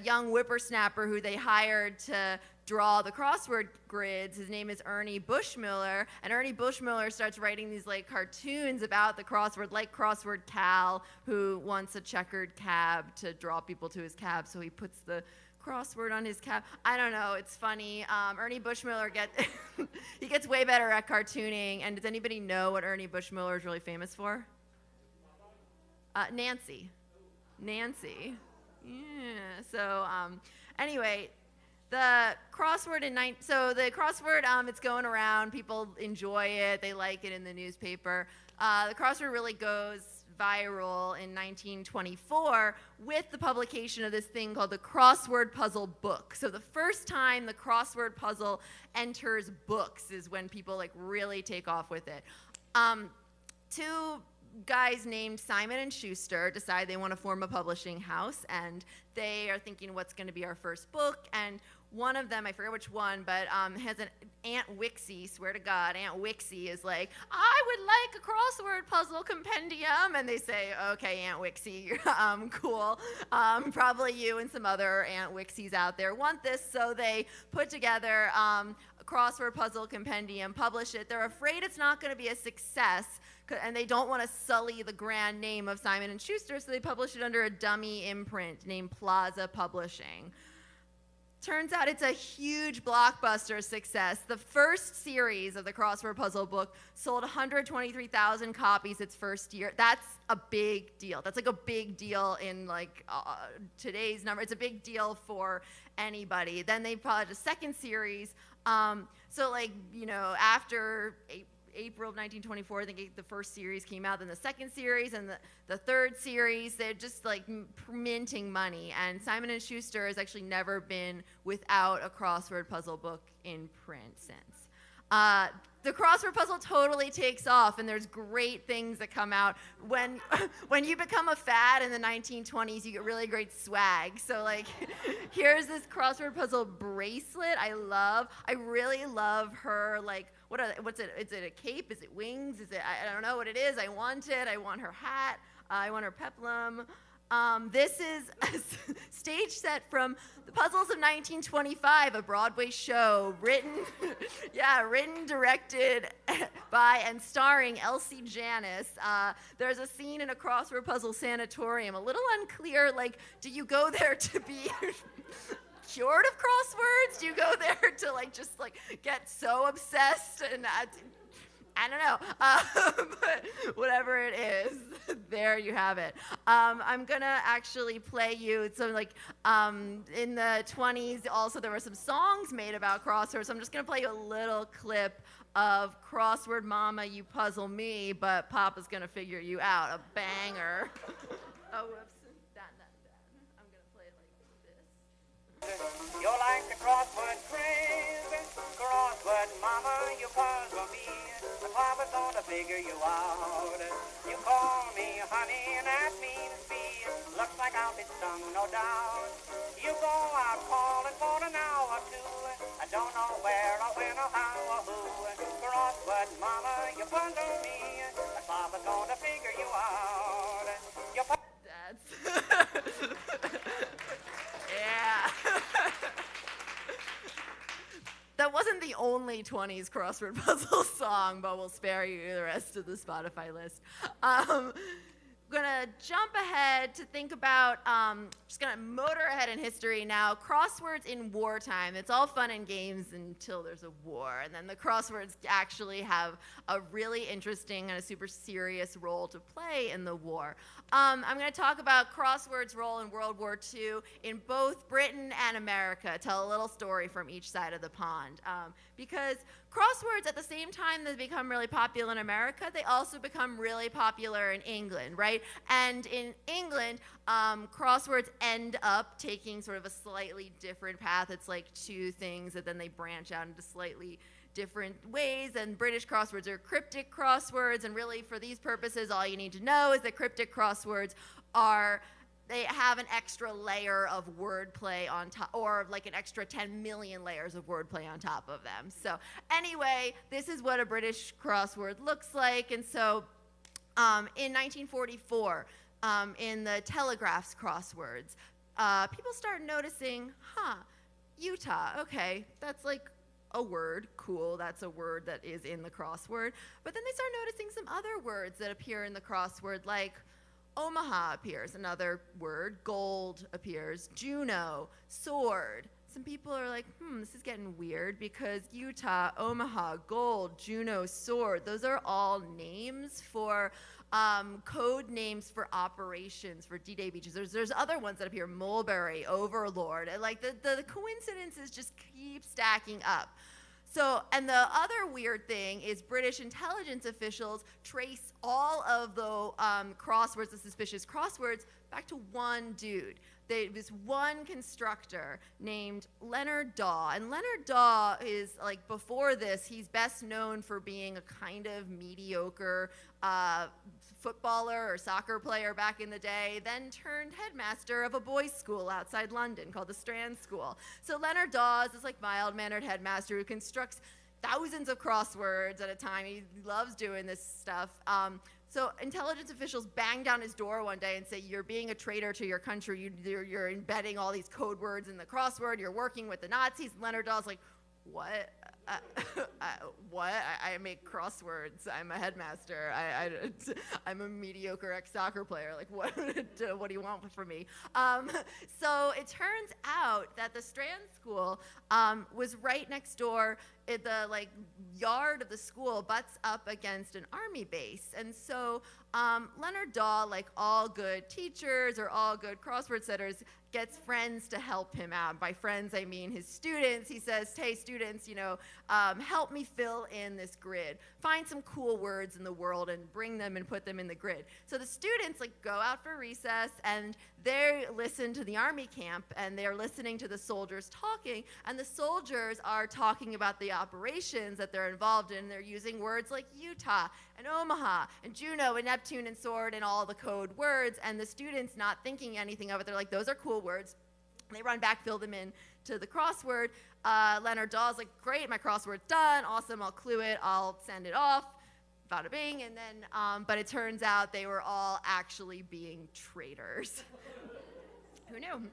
young whippersnapper who they hired to draw the crossword grids, his name is Ernie Bushmiller, and Ernie Bushmiller starts writing these cartoons about the crossword, like Crossword Cal, who wants a checkered cab to draw people to his cab, so he puts the crossword on his cab. I don't know, it's funny. Ernie Bushmiller he gets way better at cartooning, and does anybody know what Ernie Bushmiller is really famous for? Nancy. Yeah, so anyway, the crossword it's going around, people enjoy it, they like it in the newspaper. The crossword really goes viral in 1924 with the publication of this thing called the Crossword Puzzle Book. So the first time the crossword puzzle enters books is when people really take off with it. Two guys named Simon and Schuster decide they want to form a publishing house, and they are thinking, what's going to be our first book? And one of them, I forget which one, but has an Aunt Wixie, swear to God, Aunt Wixie is like, I would like a crossword puzzle compendium. And they say, okay, Aunt Wixie, cool. Probably you and some other Aunt Wixies out there want this. So they put together a crossword puzzle compendium, publish it. They're afraid it's not going to be a success, and they don't want to sully the grand name of Simon & Schuster, so they publish it under a dummy imprint named Plaza Publishing. Turns out it's a huge blockbuster success. The first series of the crossword puzzle book sold 123,000 copies its first year. That's a big deal. That's a big deal in today's number. It's a big deal for anybody. Then they published a second series. After April of 1924, I think the first series came out, then the second series, and the third series. They're just minting money. And Simon & Schuster has actually never been without a crossword puzzle book in print since. The crossword puzzle totally takes off, and there's great things that come out. When you become a fad in the 1920s, you get really great swag. So here's this crossword puzzle bracelet I really love her, what's it? Is it a cape? Is it wings? I don't know what it is. I want it. I want her hat. I want her peplum. This is a stage set from The Puzzles of 1925, a Broadway show written, directed by and starring Elsie Janis. There's a scene in a crossword puzzle sanatorium. A little unclear, do you go there to be cured of crosswords? Do you go there to just get so obsessed and I don't know, but whatever it is, there you have it. I'm gonna actually play you some in the 20s. Also, there were some songs made about crosswords. So I'm just gonna play you a little clip of "Crossword Mama, You Puzzle Me," but Papa's gonna figure you out. A banger. Oh, whoops. I'm gonna play it like this. You're like the crossword craze, crossword mama, you puzzle me. The papa's gonna figure you out. You call me honey and ask me to speed. looks like I'll be stung, no doubt. You go out calling for an hour or two. I don't know where or when or how or who. Crossword mama, you puzzle me. My papa's gonna figure you out. That's yeah. That wasn't the only 20s crossword puzzle song, but we'll spare you the rest of the Spotify list. Gonna jump ahead to think about, just gonna motor ahead in history now. Crosswords in wartime. It's all fun and games until there's a war, and then the crosswords actually have a really interesting and a super serious role to play in the war. I'm gonna talk about crosswords' role in World War II in both Britain and America. Tell a little story from each side of the pond, because crosswords, at the same time they become really popular in America, they also become really popular in England, right? And in England, crosswords end up taking sort of a slightly different path. It's like two things that then they branch out into slightly different ways, and British crosswords are cryptic crosswords, and really for these purposes, all you need to know is that cryptic crosswords they have an extra layer of wordplay on top, or like an extra 10 million layers of wordplay on top of them. So anyway, this is what a British crossword looks like. And so in 1944, in the Telegraph's crosswords, people start noticing, Utah, okay, that's like a word, cool, that's a word that is in the crossword. But then they start noticing some other words that appear in the crossword, like Omaha appears, another word. Gold appears. Juno, sword. Some people are like, this is getting weird because Utah, Omaha, gold, Juno, sword, those are all names for code names for operations for D-Day beaches. There's other ones that appear, Mulberry, Overlord, and like the coincidences just keep stacking up. So, and the other weird thing is British intelligence officials trace all of the crosswords, the suspicious crosswords, back to one dude. This one constructor named Leonard Daw. And Leonard Daw is, like, before this, he's best known for being a kind of mediocre footballer or soccer player back in the day, then turned headmaster of a boys' school outside London called the Strand School. So Leonard Daw is this like mild-mannered headmaster who constructs thousands of crosswords at a time. He loves doing this stuff. So intelligence officials bang down his door one day and say, you're being a traitor to your country. You're embedding all these code words in the crossword. You're working with the Nazis. Leonard Daw's like, what? What? I make crosswords. I'm a headmaster. I'm a mediocre ex-soccer player. Like, what do you want from me? So it turns out that the Strand School was right next door. The yard of the school butts up against an army base, and so Leonard Daw, like all good teachers or all good crossword setters, gets friends to help him out. By friends, I mean his students. He says, hey, students, help me fill in this grid. Find some cool words in the world and bring them and put them in the grid. So the students go out for recess, and they listen to the army camp, and they're listening to the soldiers talking, and the soldiers are talking about the operations that they're involved in. They're using words like Utah and Omaha and Juno and Neptune and sword and all the code words, and the students not thinking anything of it. They're like, those are cool words. They run back, fill them in to the crossword. Leonard Daw's like, great, my crossword's done, awesome, I'll clue it, I'll send it off, bada bing, and then, but it turns out they were all actually being traitors. Who knew?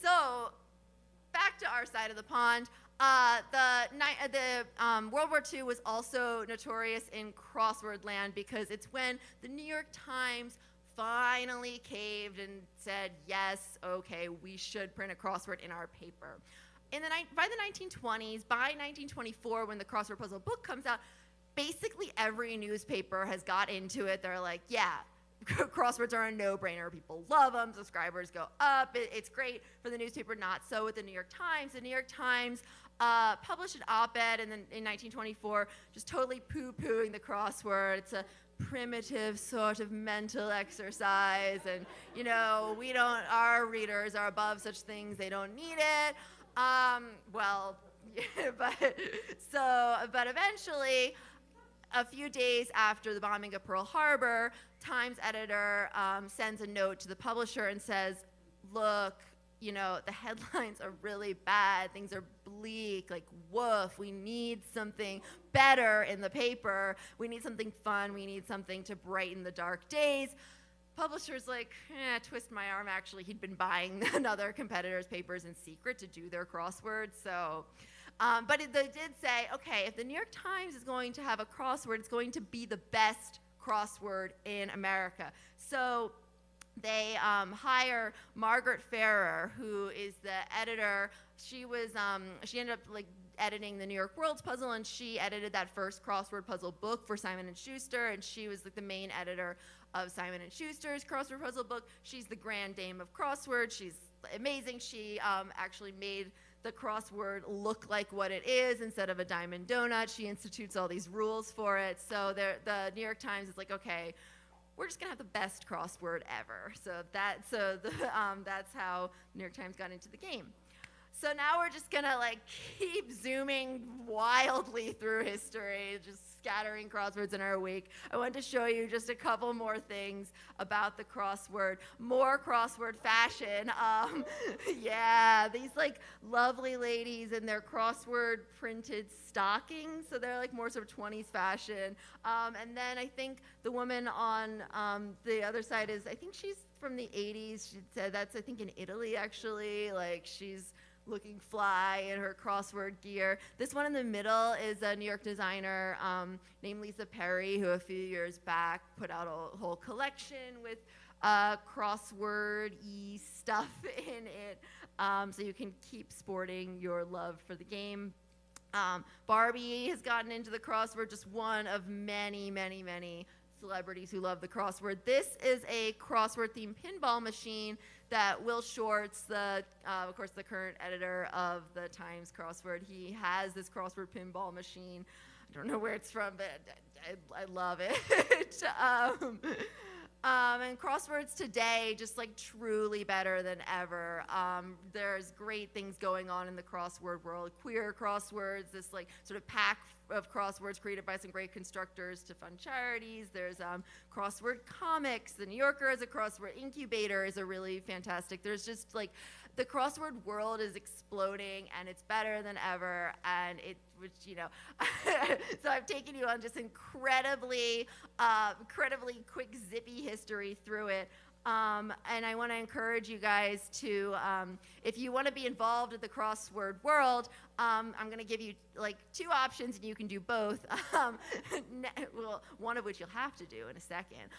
So, back to our side of the pond. World War II was also notorious in crossword land because it's when the New York Times finally caved and said, yes, okay, we should print a crossword in our paper. By the 1920s, by 1924, when the crossword puzzle book comes out, basically every newspaper has got into it. They're like, yeah, crosswords are a no-brainer. People love them. Subscribers go up. It's great for the newspaper, not so with the New York Times. The New York Times published an op-ed in 1924 just totally poo-pooing the crossword. It's a primitive sort of mental exercise, and our readers are above such things. They don't need it. But eventually, a few days after the bombing of Pearl Harbor, Times editor sends a note to the publisher and says, look, you know, the headlines are really bad. Things are bleak, like woof. We need something better in the paper. We need something fun. We need something to brighten the dark days. Publisher's like, twist my arm. Actually, he'd been buying another competitor's papers in secret to do their crosswords. So, but they did say, okay, if the New York Times is going to have a crossword, it's going to be the best crossword in America. So they hire Margaret Farrer, who is the editor. She ended up like editing the New York World's puzzle, and she edited that first crossword puzzle book for Simon & Schuster, and she was like the main editor of Simon & Schuster's crossword puzzle book. She's the grand dame of crossword. She's amazing. She actually made the crossword look like what it is instead of a diamond donut. She institutes all these rules for it. So the New York Times is like, okay, we're just gonna have the best crossword ever. So that's how New York Times got into the game. So now we're just gonna like keep zooming wildly through history, just scattering crosswords in our week. I wanted to show you just a couple more things about the crossword, more crossword fashion. Yeah, these like lovely ladies in their crossword printed stockings. So they're like more sort of 20s fashion. And then I think the woman on the other side is, I think she's from the 80s. She said that's, I think, in Italy actually. Like she's looking fly in her crossword gear. This one in the middle is a New York designer named Lisa Perry, who a few years back put out a whole collection with crossword-y stuff in it, so you can keep sporting your love for the game. Barbie has gotten into the crossword, just one of many, many, many celebrities who love the crossword. This is a crossword-themed pinball machine that Will Shortz, of course, the current editor of the Times crossword, he has this crossword pinball machine. I don't know where it's from, but I love it. And crosswords today, just like truly better than ever. There's great things going on in the crossword world. Queer crosswords, this like sort of pack of crosswords created by some great constructors to fund charities. There's crossword comics. The New Yorker as a crossword incubator is a really fantastic. There's just like the crossword world is exploding and it's better than ever. And so I've taken you on just incredibly quick, zippy history through it. And I want to encourage you guys to, if you want to be involved in the crossword world, I'm going to give you like two options and you can do both. Well, one of which you'll have to do in a second.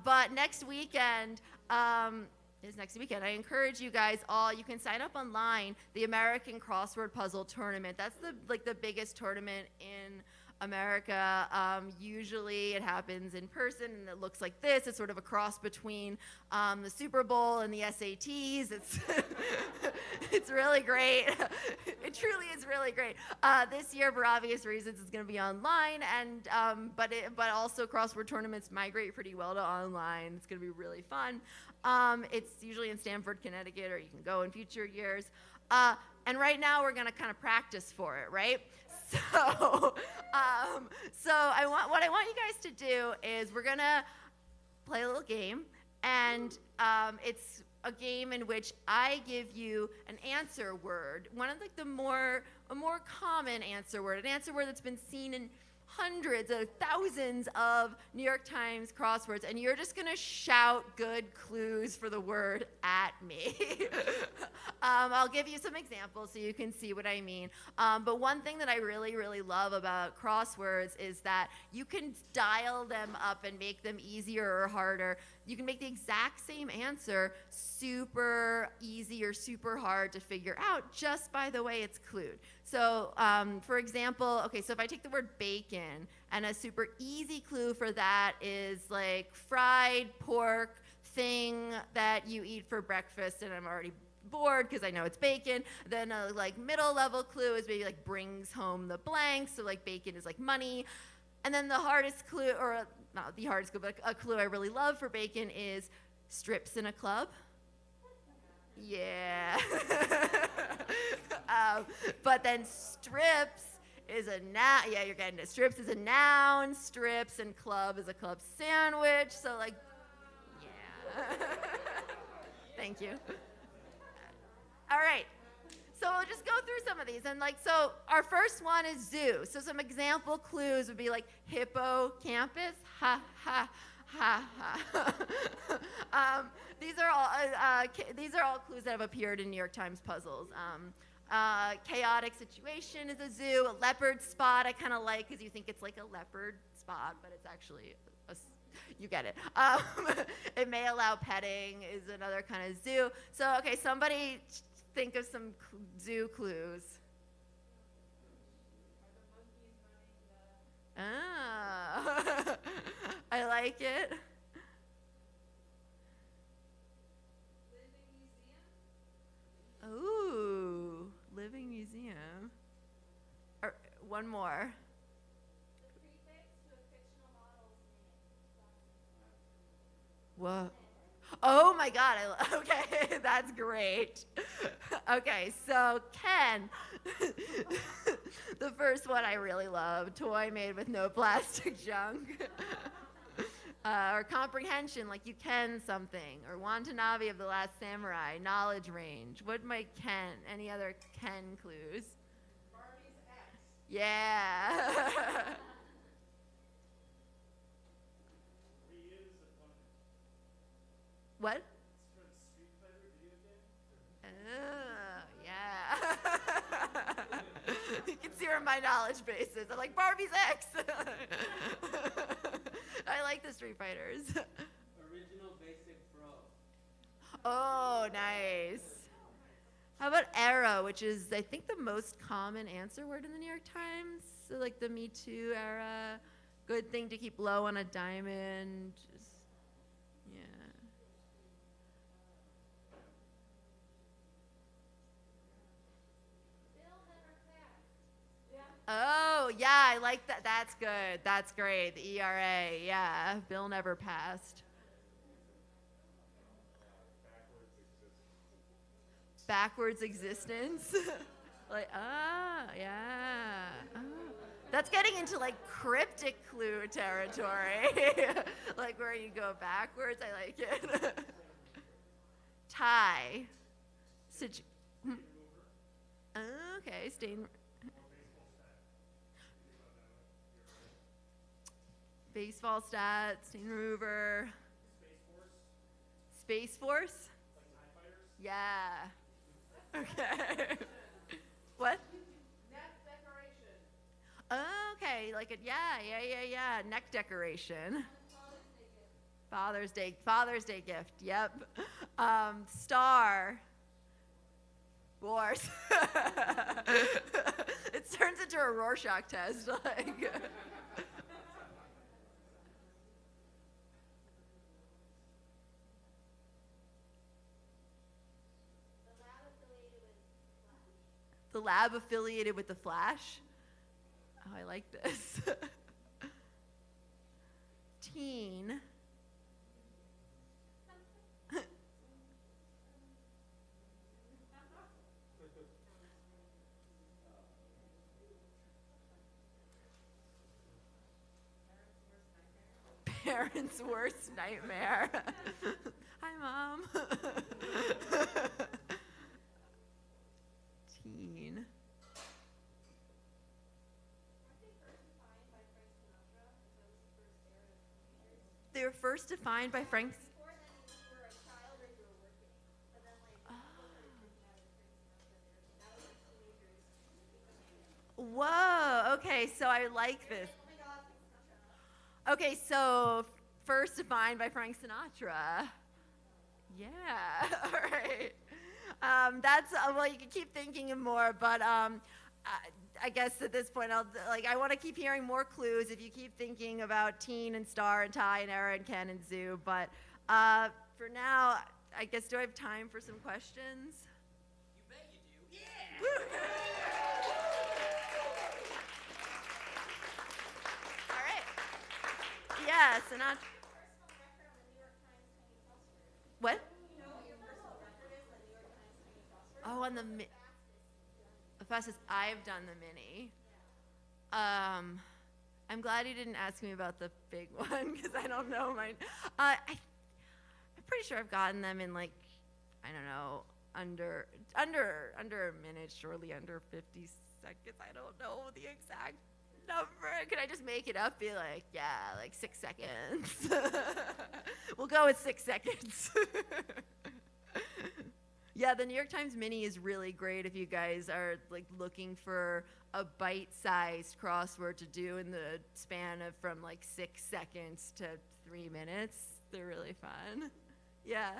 But next weekend, I encourage you guys all, you can sign up online, the American Crossword Puzzle Tournament. That's the biggest tournament in America. Usually it happens in person and it looks like this. It's sort of a cross between the Super Bowl and the SATs. It's really great. It truly is really great. This year, for obvious reasons, it's going to be online, and but also crossword tournaments migrate pretty well to online. It's going to be really fun. It's usually in Stamford, Connecticut, or you can go in future years. And right now we're going to kind of practice for it, right? So, what I want you guys to do is we're gonna play a little game, and it's a game in which I give you an answer word, one of like a more common answer word, an answer word that's been seen in hundreds of thousands of New York Times crosswords, and you're just gonna shout good clues for the word at me. I'll give you some examples so you can see what I mean. But one thing that I really, really love about crosswords is that you can dial them up and make them easier or harder. You can make the exact same answer super easy or super hard to figure out just by the way it's clued. So, for example, okay, so if I take the word bacon, and a super easy clue for that is like fried pork thing that you eat for breakfast, and I'm already bored because I know it's bacon. Then a like middle level clue is maybe like brings home the blank, so like bacon is like money. And then the hardest clue, or not the hardest clue, but a clue I really love for bacon is strips in a club. Yeah. But then strips is a noun. Yeah, you're getting it. Strips is a noun. Strips and club is a club sandwich. So like, yeah. Thank you. All right. So we'll just go through some of these. And like, so our first one is zoo. So some example clues would be like hippocampus. Ha, ha, ha, ha. These are all clues that have appeared in New York Times puzzles. Chaotic situation is a zoo. A leopard spot I kind of like because you think it's like a leopard spot, but it's actually you get it. It may allow petting is another kind of zoo. So okay, somebody think of some zoo clues. Ah, I like it. Ooh, living museum. Or, one more. The prefix to a fictional model's name. Whoa. Oh my God, okay, that's great. Okay, so Ken, the first one I really love, toy made with no plastic junk. Or comprehension, like you ken something. Or Watanabe of the Last Samurai, knowledge range. What might Ken, any other Ken clues? Barbie's ex. Yeah. What? Oh, yeah. You can see where my knowledge base is. I'm like, Barbie's ex. I like the Street Fighters. Original basic bro. Oh, nice. How about era, which is, I think, the most common answer word in the New York Times? So, like, the Me Too era. Good thing to keep low on a diamond. Just, yeah. Oh, yeah, I like that. That's good. That's great. The ERA, yeah. Bill never passed. Backwards existence. Like, yeah. Oh. That's getting into like cryptic clue territory. Like where you go backwards. I like it. Tie. Okay, stain. Baseball stats, stain remover. Space Force? Yeah. Okay. What? Neck decoration. Okay, like it. Yeah. Neck decoration. Father's Day gift. Yep. Star Wars. It turns into a Rorschach test. Like. The lab affiliated with the Flash. Oh, I like this. Teen. Parents' worst nightmare. Hi, Mom. Teen. They were first defined by Frank. Before then, you were a child or you were working. But then, like, Whoa, okay, so I like this. Okay, so first defined by Frank Sinatra. Yeah, all right. That's, well, you can keep thinking of more, but I guess at this point, I want to keep hearing more clues if you keep thinking about teen and star and tie and era and Ken and zoo, but for now, I guess, do I have time for some questions? You bet you do. Yeah! All right. Yeah, Sinatra. What? Oh, on the fastest I've done the mini. I'm glad you didn't ask me about the big one because I don't know mine. I'm pretty sure I've gotten them in like, I don't know, under a minute, surely under 50 seconds. I don't know the exact number. Can I just make it up? Be like, yeah, like 6 seconds. We'll go with 6 seconds. Yeah, the New York Times Mini is really great if you guys are like looking for a bite-sized crossword to do in the span of from like 6 seconds to 3 minutes. They're really fun. Yeah.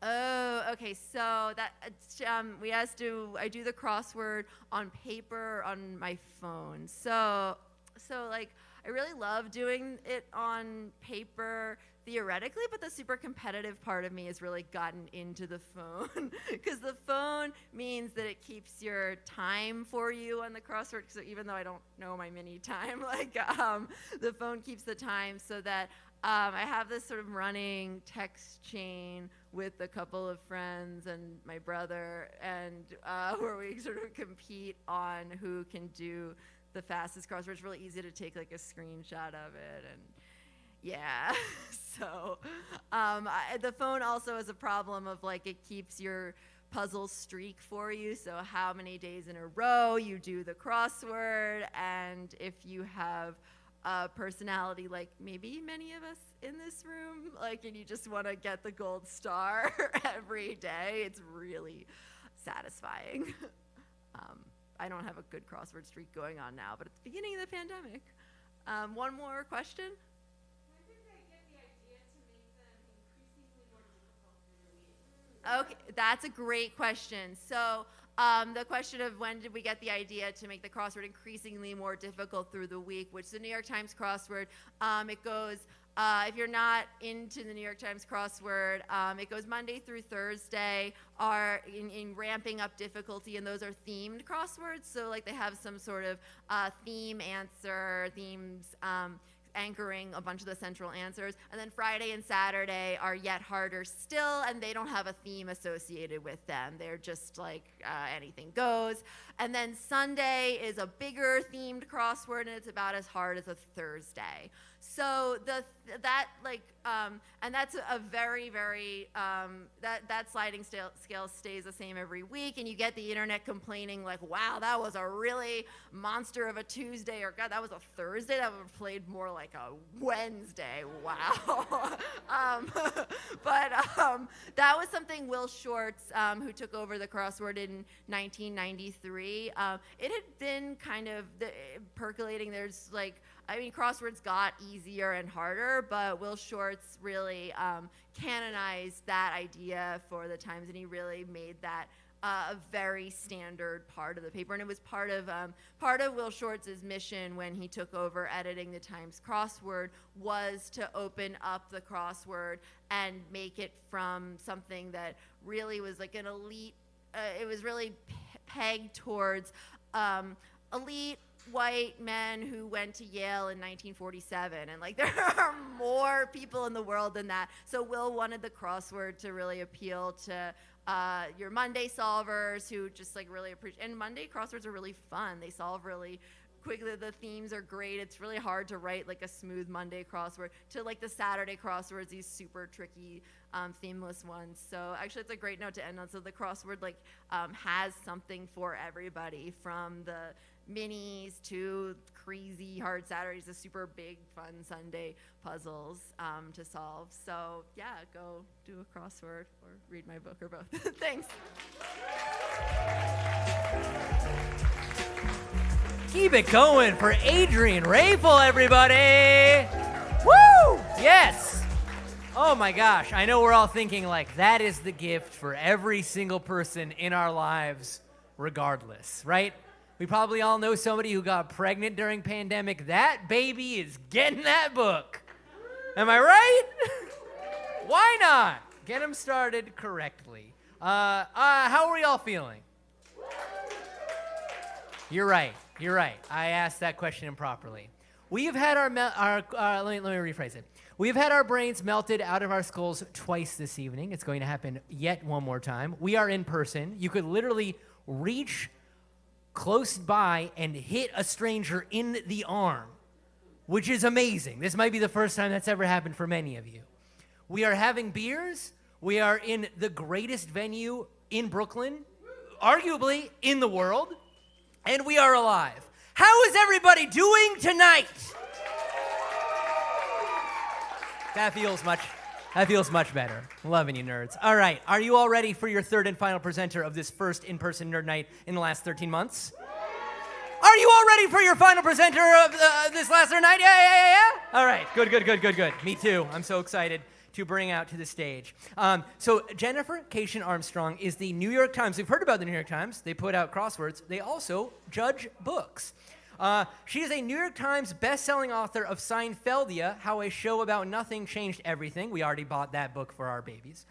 Oh, okay. So that I do the crossword on paper on my phone. So like I really love doing it on paper theoretically, but the super competitive part of me has really gotten into the phone because the phone means that it keeps your time for you on the crossword. So even though I don't know my mini time, like the phone keeps the time so that I have this sort of running text chain with a couple of friends and my brother, and where we sort of compete on who can do the fastest crossword. It's really easy to take like a screenshot of it, and yeah. So the phone also has a problem of like it keeps your puzzle streak for you, so how many days in a row you do the crossword, and if you have a personality like maybe many of us in this room, like, and you just want to get the gold star every day, it's really satisfying. I don't have a good crossword streak going on now, but it's the beginning of the pandemic. One more question? When did they get the idea to make them increasingly more difficult for your week? Okay, that's a great question. So the question of when did we get the idea to make the crossword increasingly more difficult through the week, which the New York Times crossword, it goes, if you're not into the New York Times crossword, it goes Monday through Thursday are in ramping up difficulty, and those are themed crosswords. So like they have some sort of theme answer, themes anchoring a bunch of the central answers. And then Friday and Saturday are yet harder still, and they don't have a theme associated with them. They're just like anything goes. And then Sunday is a bigger themed crossword, and it's about as hard as a Thursday. So and that's a very, very, that sliding scale stays the same every week, and you get the internet complaining like, wow, that was a really monster of a Tuesday, or God, that was a Thursday, that would have played more like a Wednesday, wow. But that was something Will Shorts, who took over the crossword in 1993, it had been kind of percolating. There's like, I mean, crosswords got easier and harder, but Will Shorts really canonized that idea for the Times, and he really made that a very standard part of the paper. And it was part of Will Shorts' mission when he took over editing the Times crossword was to open up the crossword and make it from something that really was like an elite, it was really pegged towards elite white men who went to Yale in 1947, and like there are more people in the world than that. So Will wanted the crossword to really appeal to your Monday solvers who just like really appreciate, and Monday crosswords are really fun. They solve really quickly. The themes are great. It's really hard to write like a smooth Monday crossword to like the Saturday crosswords, these super tricky themeless ones. So actually it's a great note to end on. So the crossword like has something for everybody, from the minis to crazy hard Saturdays, the super big fun Sunday puzzles to solve. So yeah, go do a crossword or read my book or both. Thanks. Keep it going for Adrian Rafal, everybody! Woo! Yes! Oh my gosh, I know we're all thinking like that is the gift for every single person in our lives regardless, right? We probably all know somebody who got pregnant during pandemic. That baby is getting that book. Am I right? Why not? Get them started correctly. How are we all feeling? You're right. I asked that question improperly. We have had let me rephrase it. We've had our brains melted out of our skulls twice this evening. It's going to happen yet one more time. We are in person. You could literally reach close by and hit a stranger in the arm, which is amazing. This might be the first time that's ever happened for many of you. We are having beers. We are in the greatest venue in Brooklyn, arguably in the world, and we are alive. How is everybody doing tonight? That feels much better. Loving you, nerds. All right, are you all ready for your third and final presenter of this first in-person nerd night in the last 13 months? Are you all ready for your final presenter of this last nerd night? Yeah. All right, good. Me too. I'm so excited to bring out to the stage. So Jennifer Kaisen-Armstrong is the New York Times. We've heard about the New York Times. They put out Crosswords. They also judge books. She is a New York Times best-selling author of Seinfeldia, How a Show About Nothing Changed Everything. We already bought that book for our babies.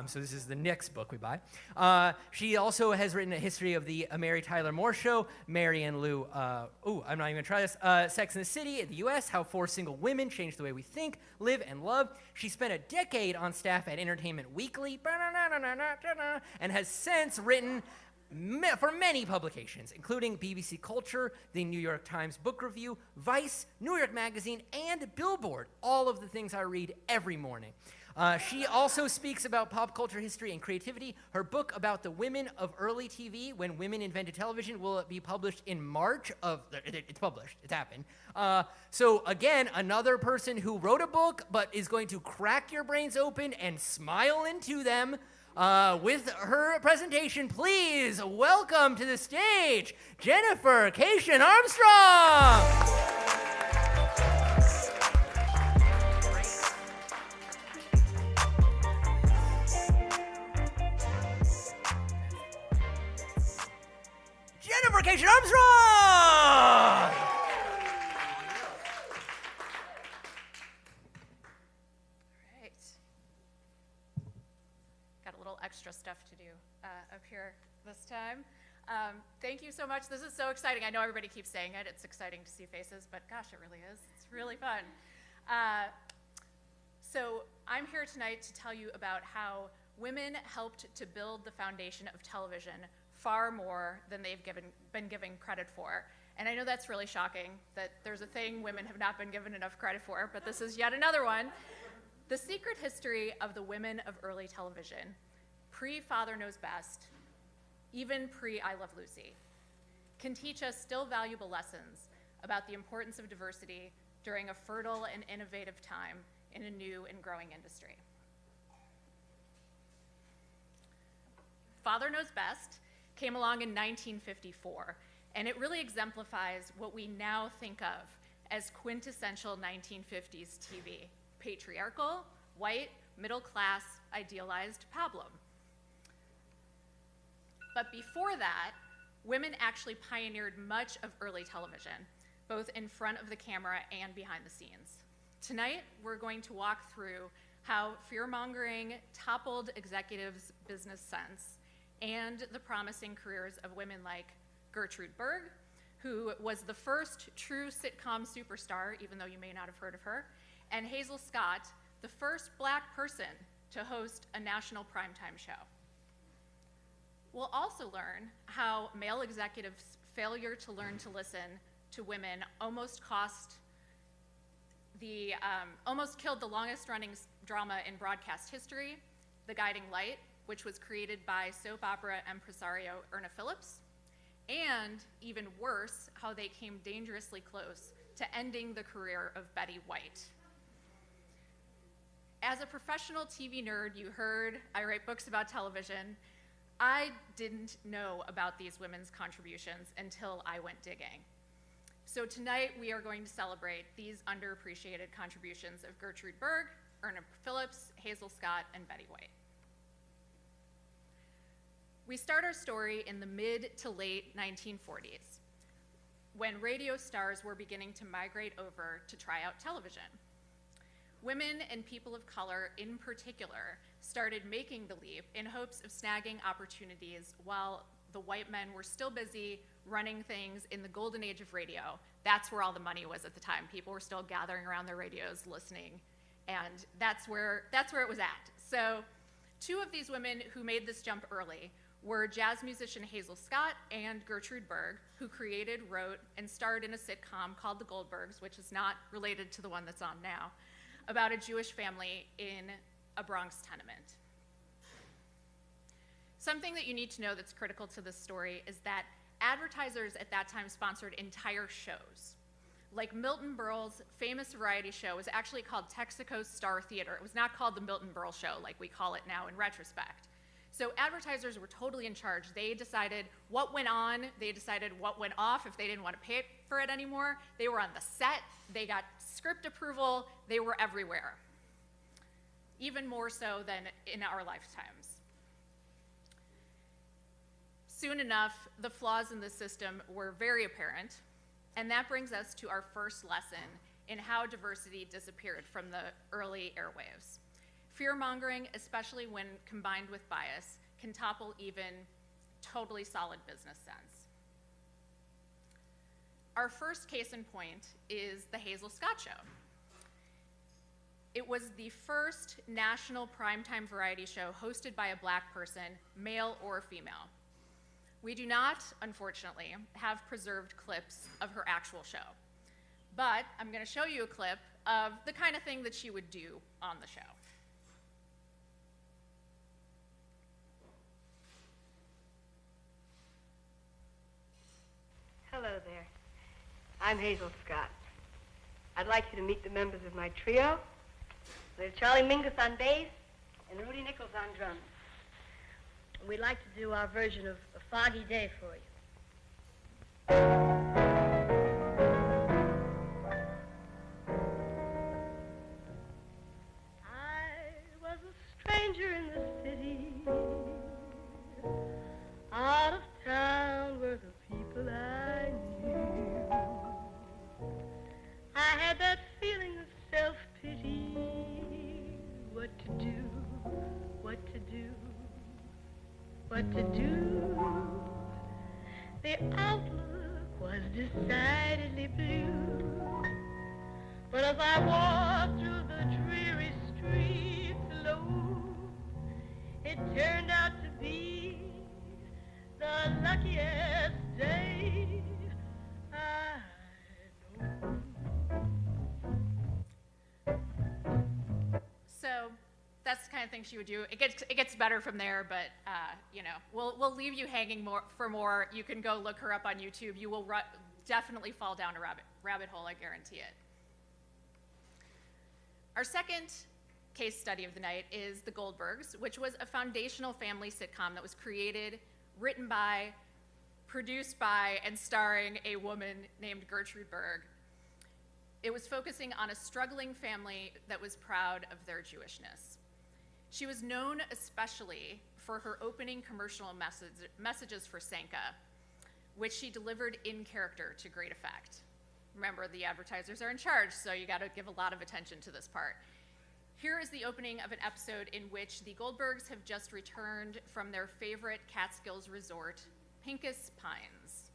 So this is the next book we buy. She also has written a history of the Mary Tyler Moore Show, Mary and Lou, I'm not even going to try this, Sex and the City in the U.S., How 4 Single Women Changed the Way We Think, Live, and Love. She spent a decade on staff at Entertainment Weekly, and has since written for many publications, including BBC Culture, the New York Times Book Review, Vice, New York Magazine, and Billboard, all of the things I read every morning. She also speaks about pop culture history and creativity. Her book about the women of early TV, When Women Invented Television, will be published in March of... It's published. It's happened. So again, another person who wrote a book but is going to crack your brains open and smile into them with her presentation. Please welcome to the stage, Jennifer Kaisen-Armstrong! Jennifer Kaisen-Armstrong! Got a little extra stuff to do up here this time. Thank you so much. This is so exciting. I know everybody keeps saying it. It's exciting to see faces, but gosh, it really is. It's really fun. So I'm here tonight to tell you about how women helped to build the foundation of television far more than they've been given credit for. And I know that's really shocking, that there's a thing women have not been given enough credit for, but this is yet another one. The secret history of the women of early television, pre-Father Knows Best, even pre-I Love Lucy, can teach us still valuable lessons about the importance of diversity during a fertile and innovative time in a new and growing industry. Father Knows Best came along in 1954, and it really exemplifies what we now think of as quintessential 1950s TV: patriarchal, white, middle-class, idealized pablum. But before that, women actually pioneered much of early television, both in front of the camera and behind the scenes. Tonight, we're going to walk through how fear-mongering toppled executives' business sense and the promising careers of women like Gertrude Berg, who was the first true sitcom superstar, even though you may not have heard of her, and Hazel Scott, the first Black person to host a national primetime show. We'll also learn how male executives' failure to learn to listen to women almost killed the longest-running drama in broadcast history, The Guiding Light, which was created by soap opera impresario Erna Phillips, and even worse, how they came dangerously close to ending the career of Betty White. As a professional TV nerd, you heard I write books about television. I didn't know about these women's contributions until I went digging. So tonight we are going to celebrate these underappreciated contributions of Gertrude Berg, Erna Phillips, Hazel Scott, and Betty White. We start our story in the mid to late 1940s, when radio stars were beginning to migrate over to try out television. Women and people of color in particular started making the leap in hopes of snagging opportunities while the white men were still busy running things in the golden age of radio. That's where all the money was at the time. People were still gathering around their radios, listening, and that's where it was at. So 2 of these women who made this jump early were jazz musician Hazel Scott and Gertrude Berg, who created, wrote, and starred in a sitcom called The Goldbergs, which is not related to the one that's on now, about a Jewish family in a Bronx tenement. Something that you need to know that's critical to this story is that advertisers at that time sponsored entire shows. Like Milton Berle's famous variety show was actually called Texaco's Star Theater. It was not called the Milton Berle Show like we call it now in retrospect. So advertisers were totally in charge. They decided what went on, they decided what went off if they didn't want to pay for it anymore. They were on the set, they got script approval, they were everywhere. Even more so than in our lifetimes. Soon enough, the flaws in the system were very apparent, and that brings us to our first lesson in how diversity disappeared from the early airwaves. Fear-mongering, especially when combined with bias, can topple even totally solid business sense. Our first case in point is the Hazel Scott Show. It was the first national primetime variety show hosted by a Black person, male or female. We do not, unfortunately, have preserved clips of her actual show, but I'm going to show you a clip of the kind of thing that she would do on the show. Hello there. I'm Hazel Scott. I'd like you to meet the members of my trio. There's Charlie Mingus on bass and Rudy Nichols on drums. We'd like to do our version of A Foggy Day for you. I was a stranger in the city, out of town were the people I knew. I had that feeling of self-pity, what to do, what to do. What to do. The outlook was decidedly blue. But as I walked through the dreary streets alone, it turned out to be the luckiest day I know. So that's the kind of thing she would do. It gets better from there, but you know, we'll leave you hanging for more. You can go look her up on YouTube. You will definitely fall down a rabbit hole, I guarantee it. Our second case study of the night is The Goldbergs, which was a foundational family sitcom that was created, written by, produced by, and starring a woman named Gertrude Berg. It was focusing on a struggling family that was proud of their Jewishness. She was known especially for her opening commercial messages for Sanka, which she delivered in character to great effect. Remember, the advertisers are in charge, so you gotta give a lot of attention to this part. Here is the opening of an episode in which the Goldbergs have just returned from their favorite Catskills resort, Pincus Pines.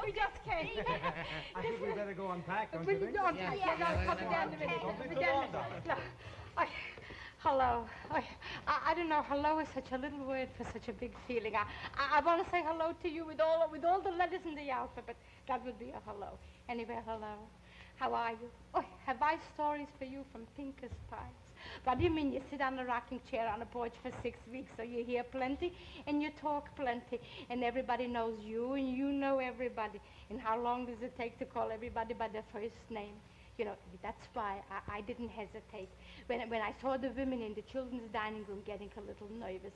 We just came. I think we better go unpack, don't Will you you think? don't pack? Yeah, no, come down to me. Don't be Come too down long, to darling. me. No. Hello. I don't know. Hello is such a little word for such a big feeling. I want to say hello to you with all the letters in the alphabet. That would be a hello. Anyway, hello. How are you? Oh, have I stories for you from Pincus Pines? What do you mean? You sit on a rocking chair on a porch for 6 weeks, so you hear plenty and you talk plenty, and everybody knows you and you know everybody. And how long does it take to call everybody by their first name? You know, that's why I didn't hesitate. When I saw the women in the children's dining room getting a little nervous,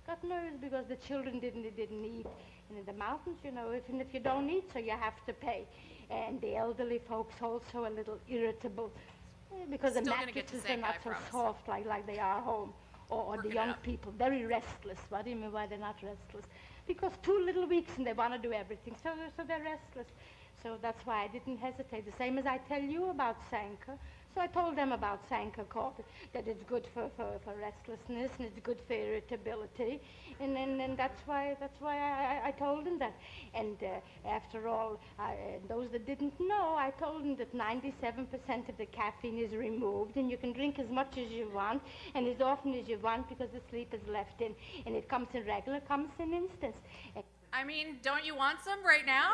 got nervous because the children didn't eat. And in the mountains, you know, even if you don't eat, so you have to pay. And the elderly folks also a little irritable because Still the gonna get to mattresses are Sanka, not I so promise. soft like they are home. Or Working the it young out. people, very restless. What do you mean why they're not restless? Because 2 little weeks and they want to do everything, so they're restless. So that's why I didn't hesitate. The same as I tell you about Sanka, So I told them about Sanka called, that it's good for restlessness and it's good for irritability. And that's why I told them that. And after all, those that didn't know, I told them that 97% of the caffeine is removed and you can drink as much as you want and as often as you want because the sleep is left in. And it comes in regular, comes in instance. I mean, don't you want some right now?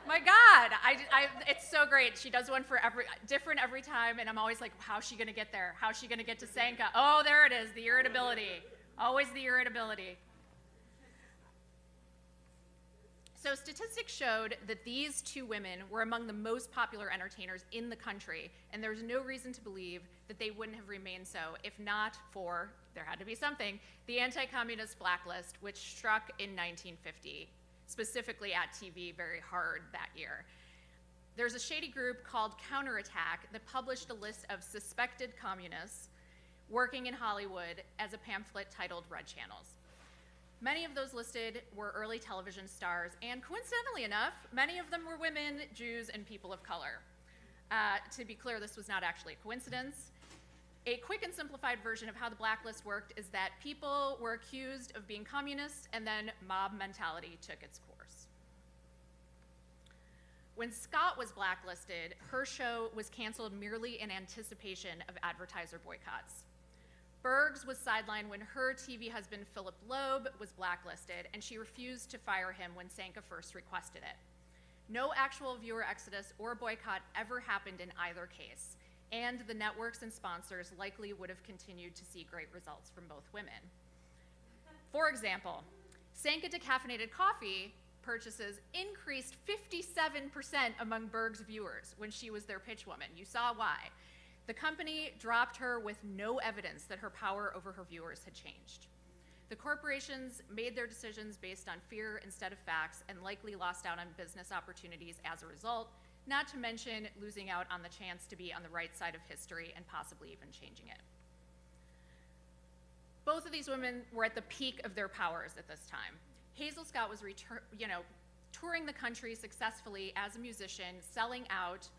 My God, it's so great. She does one for different every time, and I'm always like, how's she gonna get there? How's she gonna get to Sanka? Oh, there it is, the irritability. Always the irritability. So statistics showed that these two women were among the most popular entertainers in the country, and there's no reason to believe that they wouldn't have remained so if not for, there had to be something, the anti-communist Blacklist, which struck in 1950, specifically at TV very hard that year. There's a shady group called Counterattack that published a list of suspected communists working in Hollywood as a pamphlet titled Red Channels. Many of those listed were early television stars, and coincidentally enough, many of them were women, Jews, and people of color. To be clear, this was not actually a coincidence. A quick and simplified version of how the Blacklist worked is that people were accused of being communists, and then mob mentality took its course. When Scott was blacklisted, her show was canceled merely in anticipation of advertiser boycotts. Berg's was sidelined when her TV husband, Philip Loeb, was blacklisted, and she refused to fire him when Sanka first requested it. No actual viewer exodus or boycott ever happened in either case, and the networks and sponsors likely would have continued to see great results from both women. For example, Sanka decaffeinated coffee purchases increased 57% among Berg's viewers when she was their pitch woman. You saw why. The company dropped her with no evidence that her power over her viewers had changed. The corporations made their decisions based on fear instead of facts and likely lost out on business opportunities as a result, not to mention losing out on the chance to be on the right side of history and possibly even changing it. Both of these women were at the peak of their powers at this time. Hazel Scott was touring the country successfully as a musician, selling out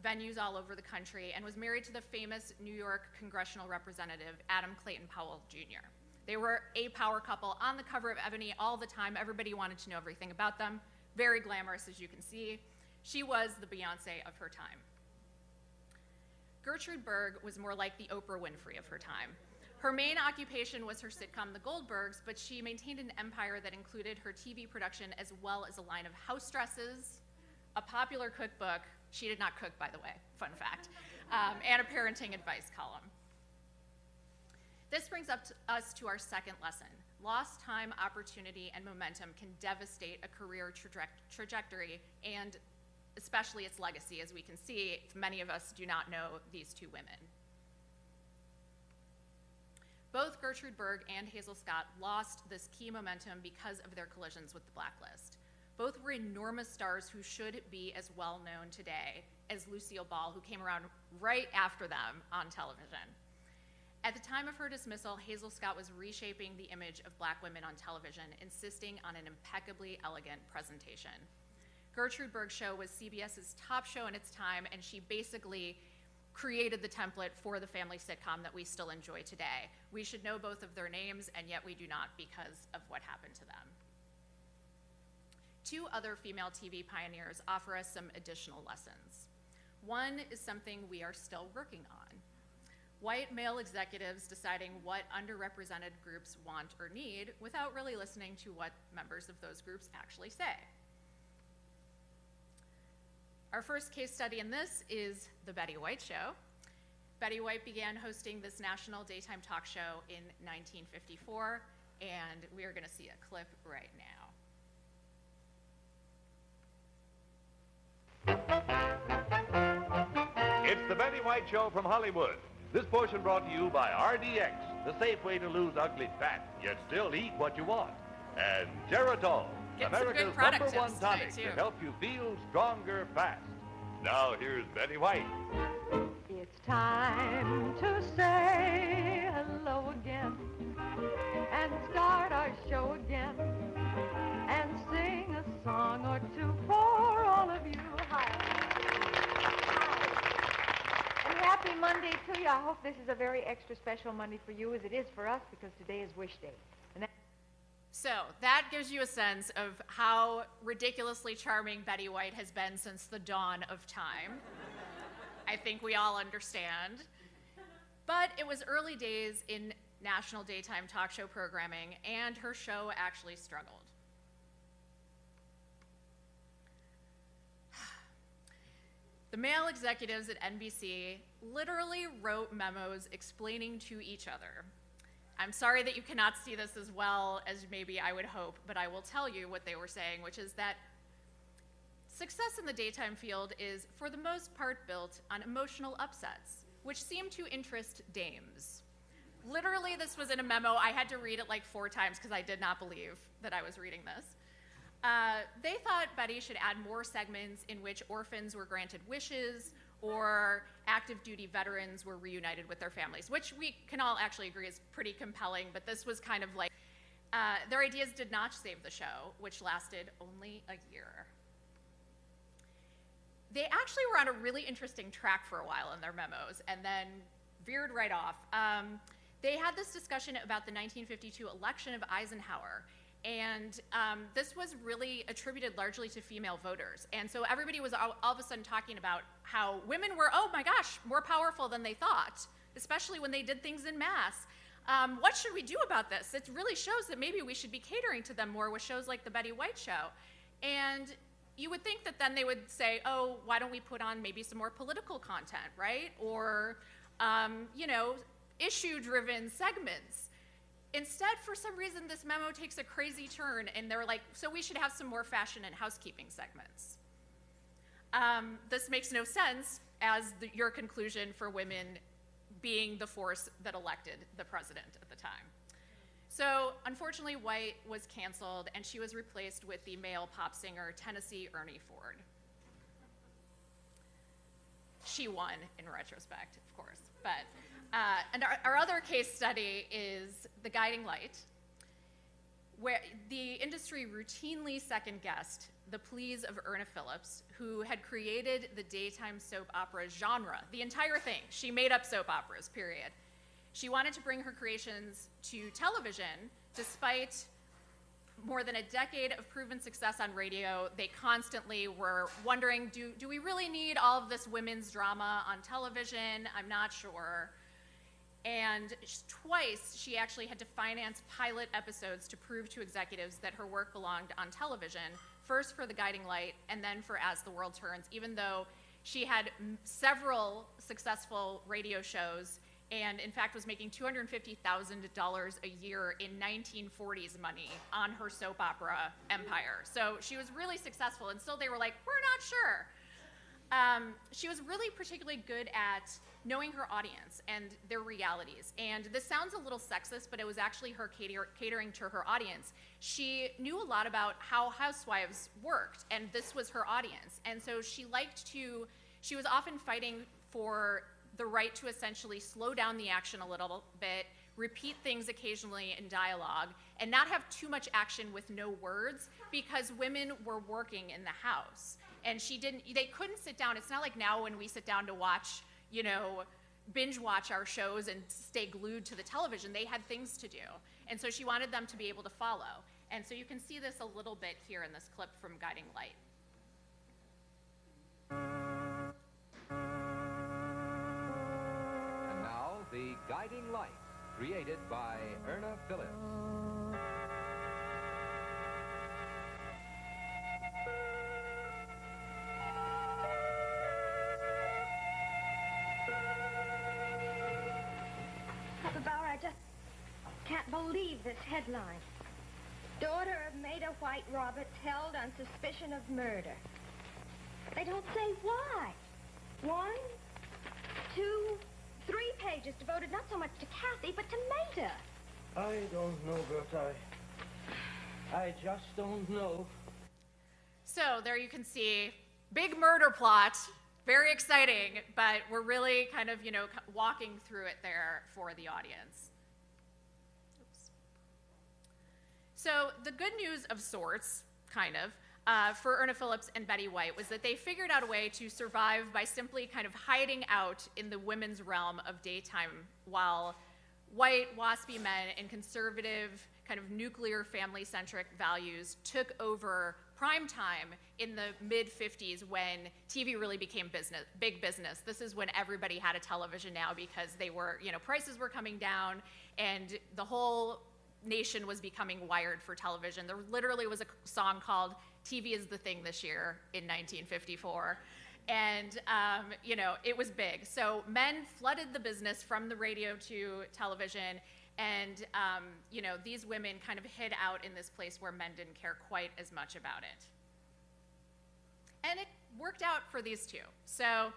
venues all over the country, and was married to the famous New York congressional representative, Adam Clayton Powell Jr. They were a power couple on the cover of Ebony all the time. Everybody wanted to know everything about them. Very glamorous, as you can see. She was the Beyonce of her time. Gertrude Berg was more like the Oprah Winfrey of her time. Her main occupation was her sitcom, The Goldbergs, but she maintained an empire that included her TV production as well as a line of house dresses, a popular cookbook, she did not cook, by the way, fun fact, and a parenting advice column. This brings us to our second lesson. Lost time, opportunity, and momentum can devastate a career trajectory and especially its legacy, as we can see, many of us do not know these two women. Both Gertrude Berg and Hazel Scott lost this key momentum because of their collisions with the Blacklist. Both were enormous stars who should be as well known today as Lucille Ball, who came around right after them on television. At the time of her dismissal, Hazel Scott was reshaping the image of Black women on television, insisting on an impeccably elegant presentation. Gertrude Berg's show was CBS's top show in its time, and she basically created the template for the family sitcom that we still enjoy today. We should know both of their names, and yet we do not because of what happened to them. Two other female TV pioneers offer us some additional lessons. One is something we are still working on. White male executives deciding what underrepresented groups want or need without really listening to what members of those groups actually say. Our first case study in this is The Betty White Show. Betty White began hosting this national daytime talk show in 1954, and we are going to see a clip right now. It's The Betty White Show from Hollywood. This portion brought to you by RDX, the safe way to lose ugly fat, yet still eat what you want. And Geritol, America's #1 tonic to help you feel stronger fast. Now here's Betty White. It's time to say hello again and start our show again and sing a song or two for all of you. Hi. And we I hope this is a very extra special Monday for you as it is for us because today is Wish Day. And So that gives you a sense of how ridiculously charming Betty White has been since the dawn of time. I think we all understand. But it was early days in national daytime talk show programming, and her show actually struggled. The male executives at NBC literally wrote memos explaining to each other. I'm sorry that you cannot see this as well as maybe I would hope, but I will tell you what they were saying, which is that success in the daytime field is, for the most part, built on emotional upsets, which seem to interest dames. Literally, this was in a memo. I had to read it like 4 times because I did not believe that I was reading this. They thought Betty should add more segments in which orphans were granted wishes or active duty veterans were reunited with their families, which we can all actually agree is pretty compelling, but this was kind of like, their ideas did not save the show, which lasted only a year. They actually were on a really interesting track for a while in their memos and then veered right off. They had this discussion about the 1952 election of Eisenhower, and this was really attributed largely to female voters. And so everybody was all of a sudden talking about how women were, oh my gosh, more powerful than they thought, especially when they did things in mass. What should we do about this? It really shows that maybe we should be catering to them more with shows like the Betty White Show. And you would think that then they would say, oh, why don't we put on maybe some more political content, right? Or, you know, issue-driven segments. Instead, for some reason, this memo takes a crazy turn, and they're like, so we should have some more fashion and housekeeping segments. This makes no sense as your conclusion for women being the force that elected the president at the time. So, unfortunately, White was canceled, and she was replaced with the male pop singer Tennessee Ernie Ford. She won, in retrospect, of course. But, and our other case study is The Guiding Light, where the industry routinely second-guessed the pleas of Erna Phillips, who had created the daytime soap opera genre, the entire thing. She made up soap operas, period. She wanted to bring her creations to television, despite more than a decade of proven success on radio. They constantly were wondering, do we really need all of this women's drama on television? I'm not sure. And twice, she actually had to finance pilot episodes to prove to executives that her work belonged on television, first for The Guiding Light, and then for As the World Turns, even though she had several successful radio shows and, in fact, was making $250,000 a year in 1940s money on her soap opera empire. So she was really successful, and still they were like, we're not sure. She was really particularly good at knowing her audience and their realities. And this sounds a little sexist, but it was actually her catering to her audience. She knew a lot about how housewives worked, and this was her audience. And so she was often fighting for the right to essentially slow down the action a little bit, repeat things occasionally in dialogue, and not have too much action with no words, because women were working in the house. And they couldn't sit down. It's not like now when we sit down to watch, you know, binge watch our shows and stay glued to the television. They had things to do. And so she wanted them to be able to follow. And so you can see this a little bit here in this clip from Guiding Light. And now, The Guiding Light, created by Erna Phillips. Bauer, I just can't believe this headline. Daughter of Maida White Roberts held on suspicion of murder. They don't say why. 1, 2, 3 pages devoted not so much to Kathy, but to Maida. I don't know, Bert. I just don't know. So there you can see, big murder plot. Very exciting, but we're really kind of, you know, walking through it there for the audience. Oops. So the good news of sorts, kind of, for Erna Phillips and Betty White was that they figured out a way to survive by simply kind of hiding out in the women's realm of daytime while white, waspy men and conservative, kind of nuclear family-centric values took over prime time in the mid-50s when TV really became big business. This is when everybody had a television now because they were, prices were coming down and the whole nation was becoming wired for television. There literally was a song called TV is the Thing This Year in 1954. And, it was big. So men flooded the business from the radio to television. And, these women kind of hid out in this place where men didn't care quite as much about it. And it worked out for these two. So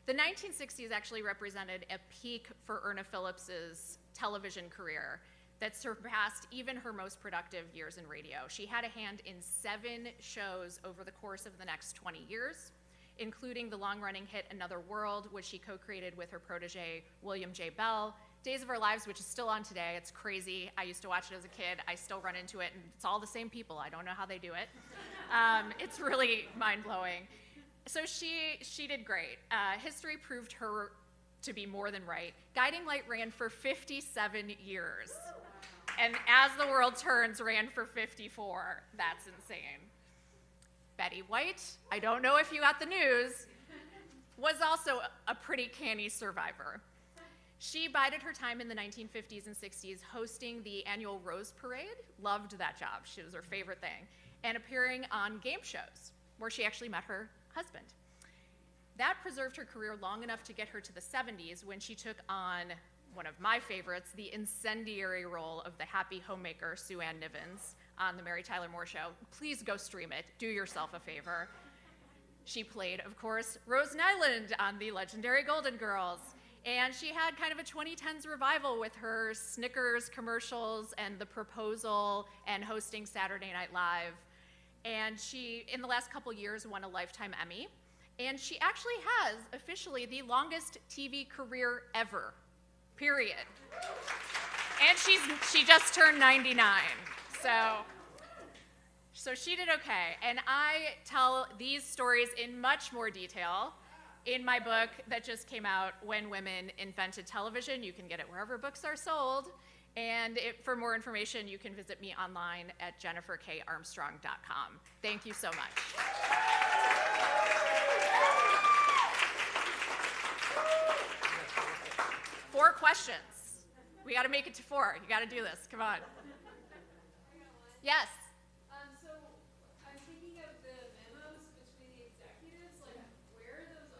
the 1960s actually represented a peak for Erna Phillips's television career that surpassed even her most productive years in radio. She had a hand in 7 shows over the course of the next 20 years, including the long-running hit Another World, which she co-created with her protege, William J. Bell, Days of Our Lives, which is still on today. It's crazy. I used to watch it as a kid. I still run into it, and it's all the same people. I don't know how they do it. It's really mind-blowing. So she did great. History proved her to be more than right. Guiding Light ran for 57 years. And As the World Turns ran for 54. That's insane. Betty White, I don't know if you got the news, was also a pretty canny survivor. She bided her time in the 1950s and 60s hosting the annual Rose Parade, loved that job, she was her favorite thing, and appearing on game shows, where she actually met her husband. That preserved her career long enough to get her to the 70s when she took on one of my favorites, the incendiary role of the happy homemaker Sue Ann Nivens on The Mary Tyler Moore Show. Please go stream it. Do yourself a favor. She played, of course, Rose Nyland on the legendary Golden Girls. And she had kind of a 2010s revival with her Snickers commercials and The Proposal and hosting Saturday Night Live. And she, in the last couple years, won a Lifetime Emmy. And she actually has officially the longest TV career ever, period. And she just turned 99. So she did okay. And I tell these stories in much more detail in my book that just came out, When Women Invented Television. You can get it wherever books are sold. And for more information, you can visit me online at jenniferkarmstrong.com. Thank you so much. Four questions. We got to make it to 4. You got to do this. Come on. Yes. So I'm thinking of the memos between the executives. Like, where are those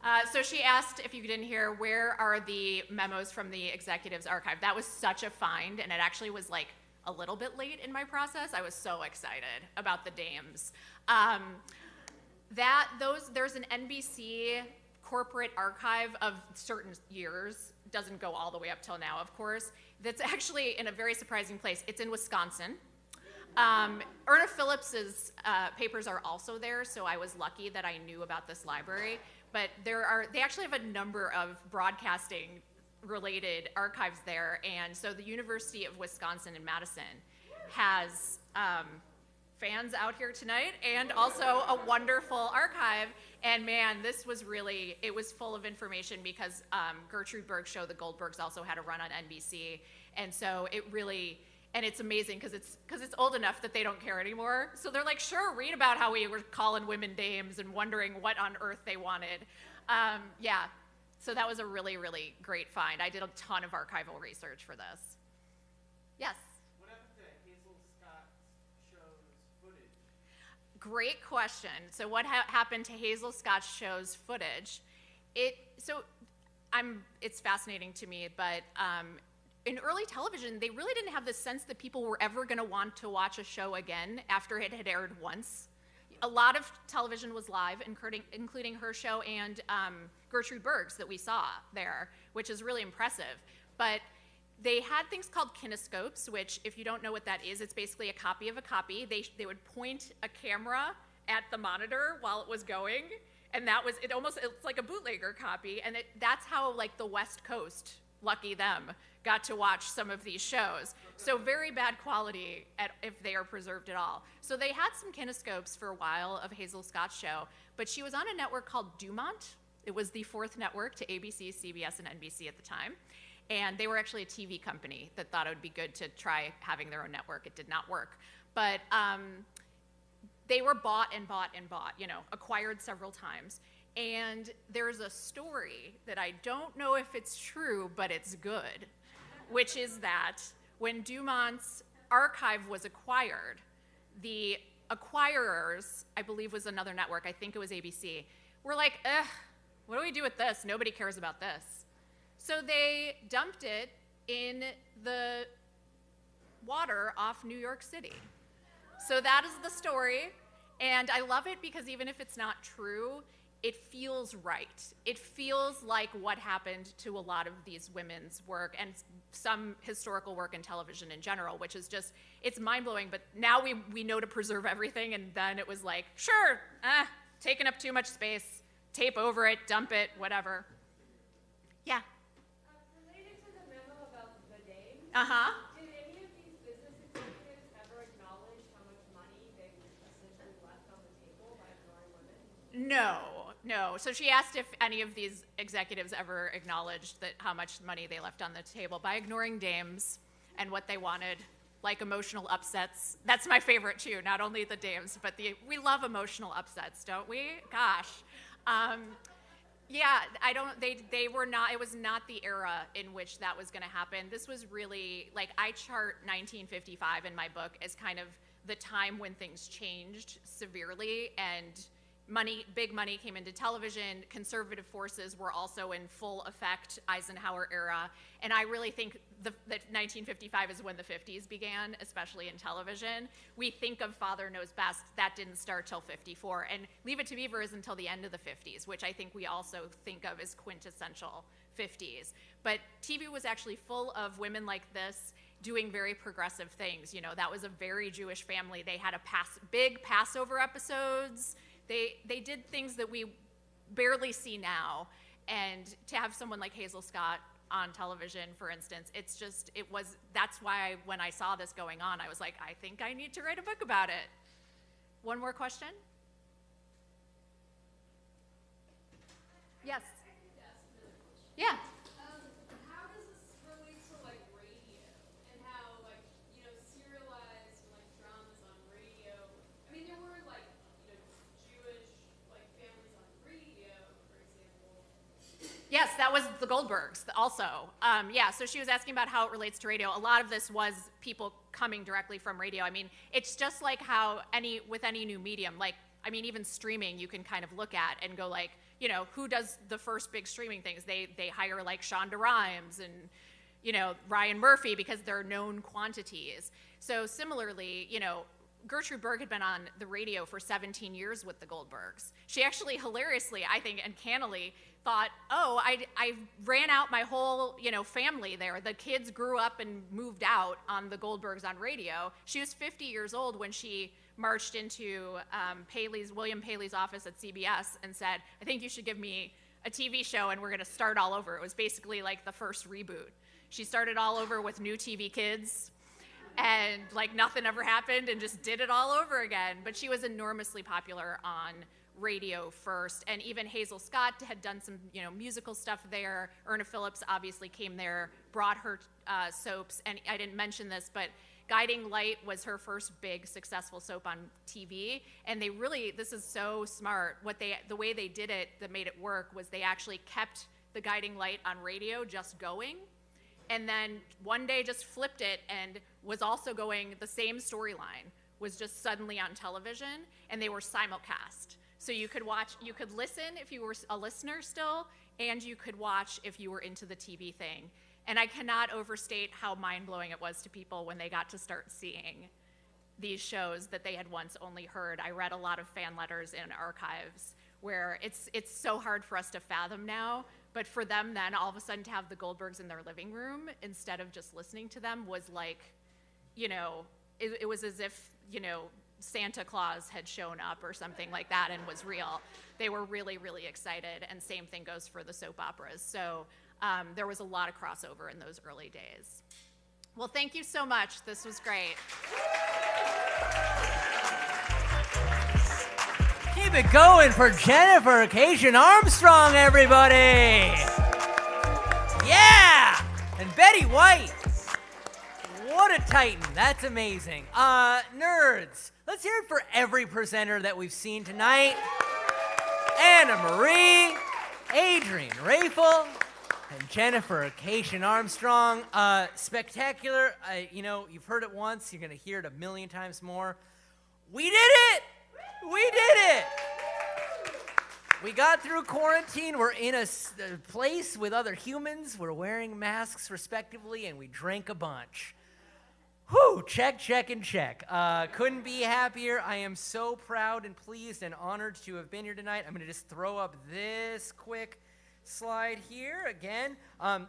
archives? So she asked, if you didn't hear, where are the memos from the executives archive? That was such a find, and it actually was like a little bit late in my process. I was so excited about the dames. There's an NBC corporate archive of certain years. Doesn't go all the way up till now, of course. That's actually in a very surprising place. It's in Wisconsin. Erna Phillips's papers are also there, so I was lucky that I knew about this library. But they actually have a number of broadcasting-related archives there, and so the University of Wisconsin in Madison has fans out here tonight and also a wonderful archive. And man, this was really, it was full of information because Gertrude Berg's show, The Goldbergs, also had a run on NBC. And so it really, and it's amazing because it's old enough that they don't care anymore. So they're like, sure, read about how we were calling women dames and wondering what on earth they wanted. Yeah, so that was a really, really great find. I did a ton of archival research for this. Yes? What happened to Hazel Scott's show's footage? Great question. So what happened to Hazel Scott's show's footage? It's fascinating to me, but in early television, they really didn't have the sense that people were ever going to want to watch a show again after it had aired once. A lot of television was live, including her show and Gertrude Berg's that we saw there, which is really impressive. But they had things called kinescopes, which, if you don't know what that is, it's basically a copy of a copy. They would point a camera at the monitor while it was going, and it's like a bootlegger copy, and that's how like the West Coast lucky them, got to watch some of these shows. So very bad quality if they are preserved at all. So they had some kinescopes for a while of Hazel Scott's show, but she was on a network called Dumont. It was the fourth network to ABC, CBS, and NBC at the time. And they were actually a TV company that thought it would be good to try having their own network. It did not work. But they were bought and bought and bought, acquired several times. And there's a story that I don't know if it's true, but it's good, which is that when Dumont's archive was acquired, the acquirers, I believe was another network, I think it was ABC, were like, what do we do with this? Nobody cares about this. So they dumped it in the water off New York City. So that is the story, and I love it because even if it's not true, it feels right. It feels like what happened to a lot of these women's work and some historical work in television in general, which is just, it's mind-blowing, but now we know to preserve everything, and then it was like, sure, taking up too much space, tape over it, dump it, whatever. Yeah? Related to the memo about the dames, Uh-huh. did any of these business executives ever acknowledge how much money they essentially left on the table by ignoring women? No. So she asked if any of these executives ever acknowledged that how much money they left on the table by ignoring dames and what they wanted, like emotional upsets. That's my favorite too, not only the dames, but we love emotional upsets, don't we? Gosh. Yeah, they were not, it was not the era in which that was gonna happen. This was really, like, I chart 1955 in my book as kind of the time when things changed severely and big money came into television. Conservative forces were also in full effect, Eisenhower era. And I really think that 1955 is when the 50s began, especially in television. We think of Father Knows Best. That didn't start till 54. And Leave It to Beaver is until the end of the 50s, which I think we also think of as quintessential 50s. But TV was actually full of women like this doing very progressive things. That was a very Jewish family. They had big Passover episodes. They did things that we barely see now, and to have someone like Hazel Scott on television, for instance, that's why when I saw this going on, I was like, I think I need to write a book about it. One more question? Yes? Yeah. How does this relate to radio and how serialized dramas on radio? I mean, there were Jewish families on radio, for example. Yes, that was the Goldbergs also. So she was asking about how it relates to radio. A lot of this was people coming directly from radio. I mean, it's just like how with any new medium, even streaming, you can kind of look at and go who does the first big streaming things? They hire Shonda Rhimes and, Ryan Murphy because they're known quantities. So similarly, Gertrude Berg had been on the radio for 17 years with the Goldbergs. She actually hilariously, I think, and cannily thought, I ran out my whole, family there. The kids grew up and moved out on the Goldbergs on radio. She was 50 years old when she marched into William Paley's office at CBS and said, I think you should give me a TV show and we're gonna start all over. It was basically like the first reboot. She started all over with new TV kids, and nothing ever happened and just did it all over again. But she was enormously popular on radio first, and even Hazel Scott had done some musical stuff there. Erna Phillips obviously came there, brought her soaps, and I didn't mention this, but Guiding Light was her first big successful soap on TV, and this is so smart. The way they did it that made it work was they actually kept the Guiding Light on radio just going, and then one day just flipped it and was also going, the same storyline was just suddenly on television, and they were simulcast. So you could listen if you were a listener still, and you could watch if you were into the TV thing. And I cannot overstate how mind-blowing it was to people when they got to start seeing these shows that they had once only heard. I read a lot of fan letters in archives where it's so hard for us to fathom now, but for them then, all of a sudden to have the Goldbergs in their living room instead of just listening to them was it was as if, Santa Claus had shown up or something like that and was real. They were really, really excited, and same thing goes for the soap operas. So there was a lot of crossover in those early days. Well, thank you so much. This was great. Keep it going for Jennifer Kaisen-Armstrong, everybody! Yeah! And Betty White. What a titan. That's amazing. Nerds, let's hear it for every presenter that we've seen tonight. Anna Marie, Adrian, Rafal, and Jennifer Kaisen-Armstrong. Spectacular. You've heard it once. You're going to hear it a million times more. We did it! We did it! We got through quarantine. We're in a place with other humans. We're wearing masks respectively, and we drank a bunch. Whew, check, check, and check. Couldn't be happier. I am so proud and pleased and honored to have been here tonight. I'm going to just throw up this quick slide here again,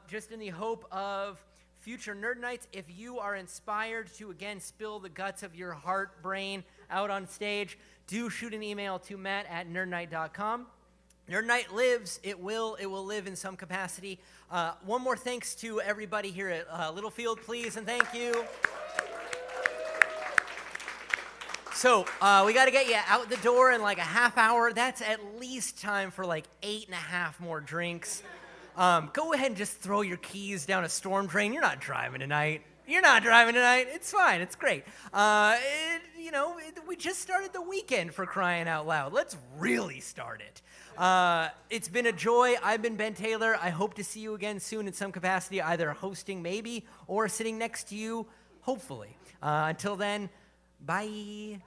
just in the hope of future Nerd Nights. If you are inspired to, again, spill the guts of your heart, brain out on stage, do shoot an email to matt@nerdnight.com. Nerd Night lives. It will live in some capacity. One more thanks to everybody here at Littlefield, please, and thank you. So we got to get you out the door in like a half hour. That's at least time for like 8.5 more drinks. Go ahead and just throw your keys down a storm drain. You're not driving tonight. It's fine. It's great. We just started the weekend, for crying out loud. Let's really start it. It's been a joy. I've been Ben Taylor. I hope to see you again soon in some capacity, either hosting maybe or sitting next to you, hopefully. Until then, bye.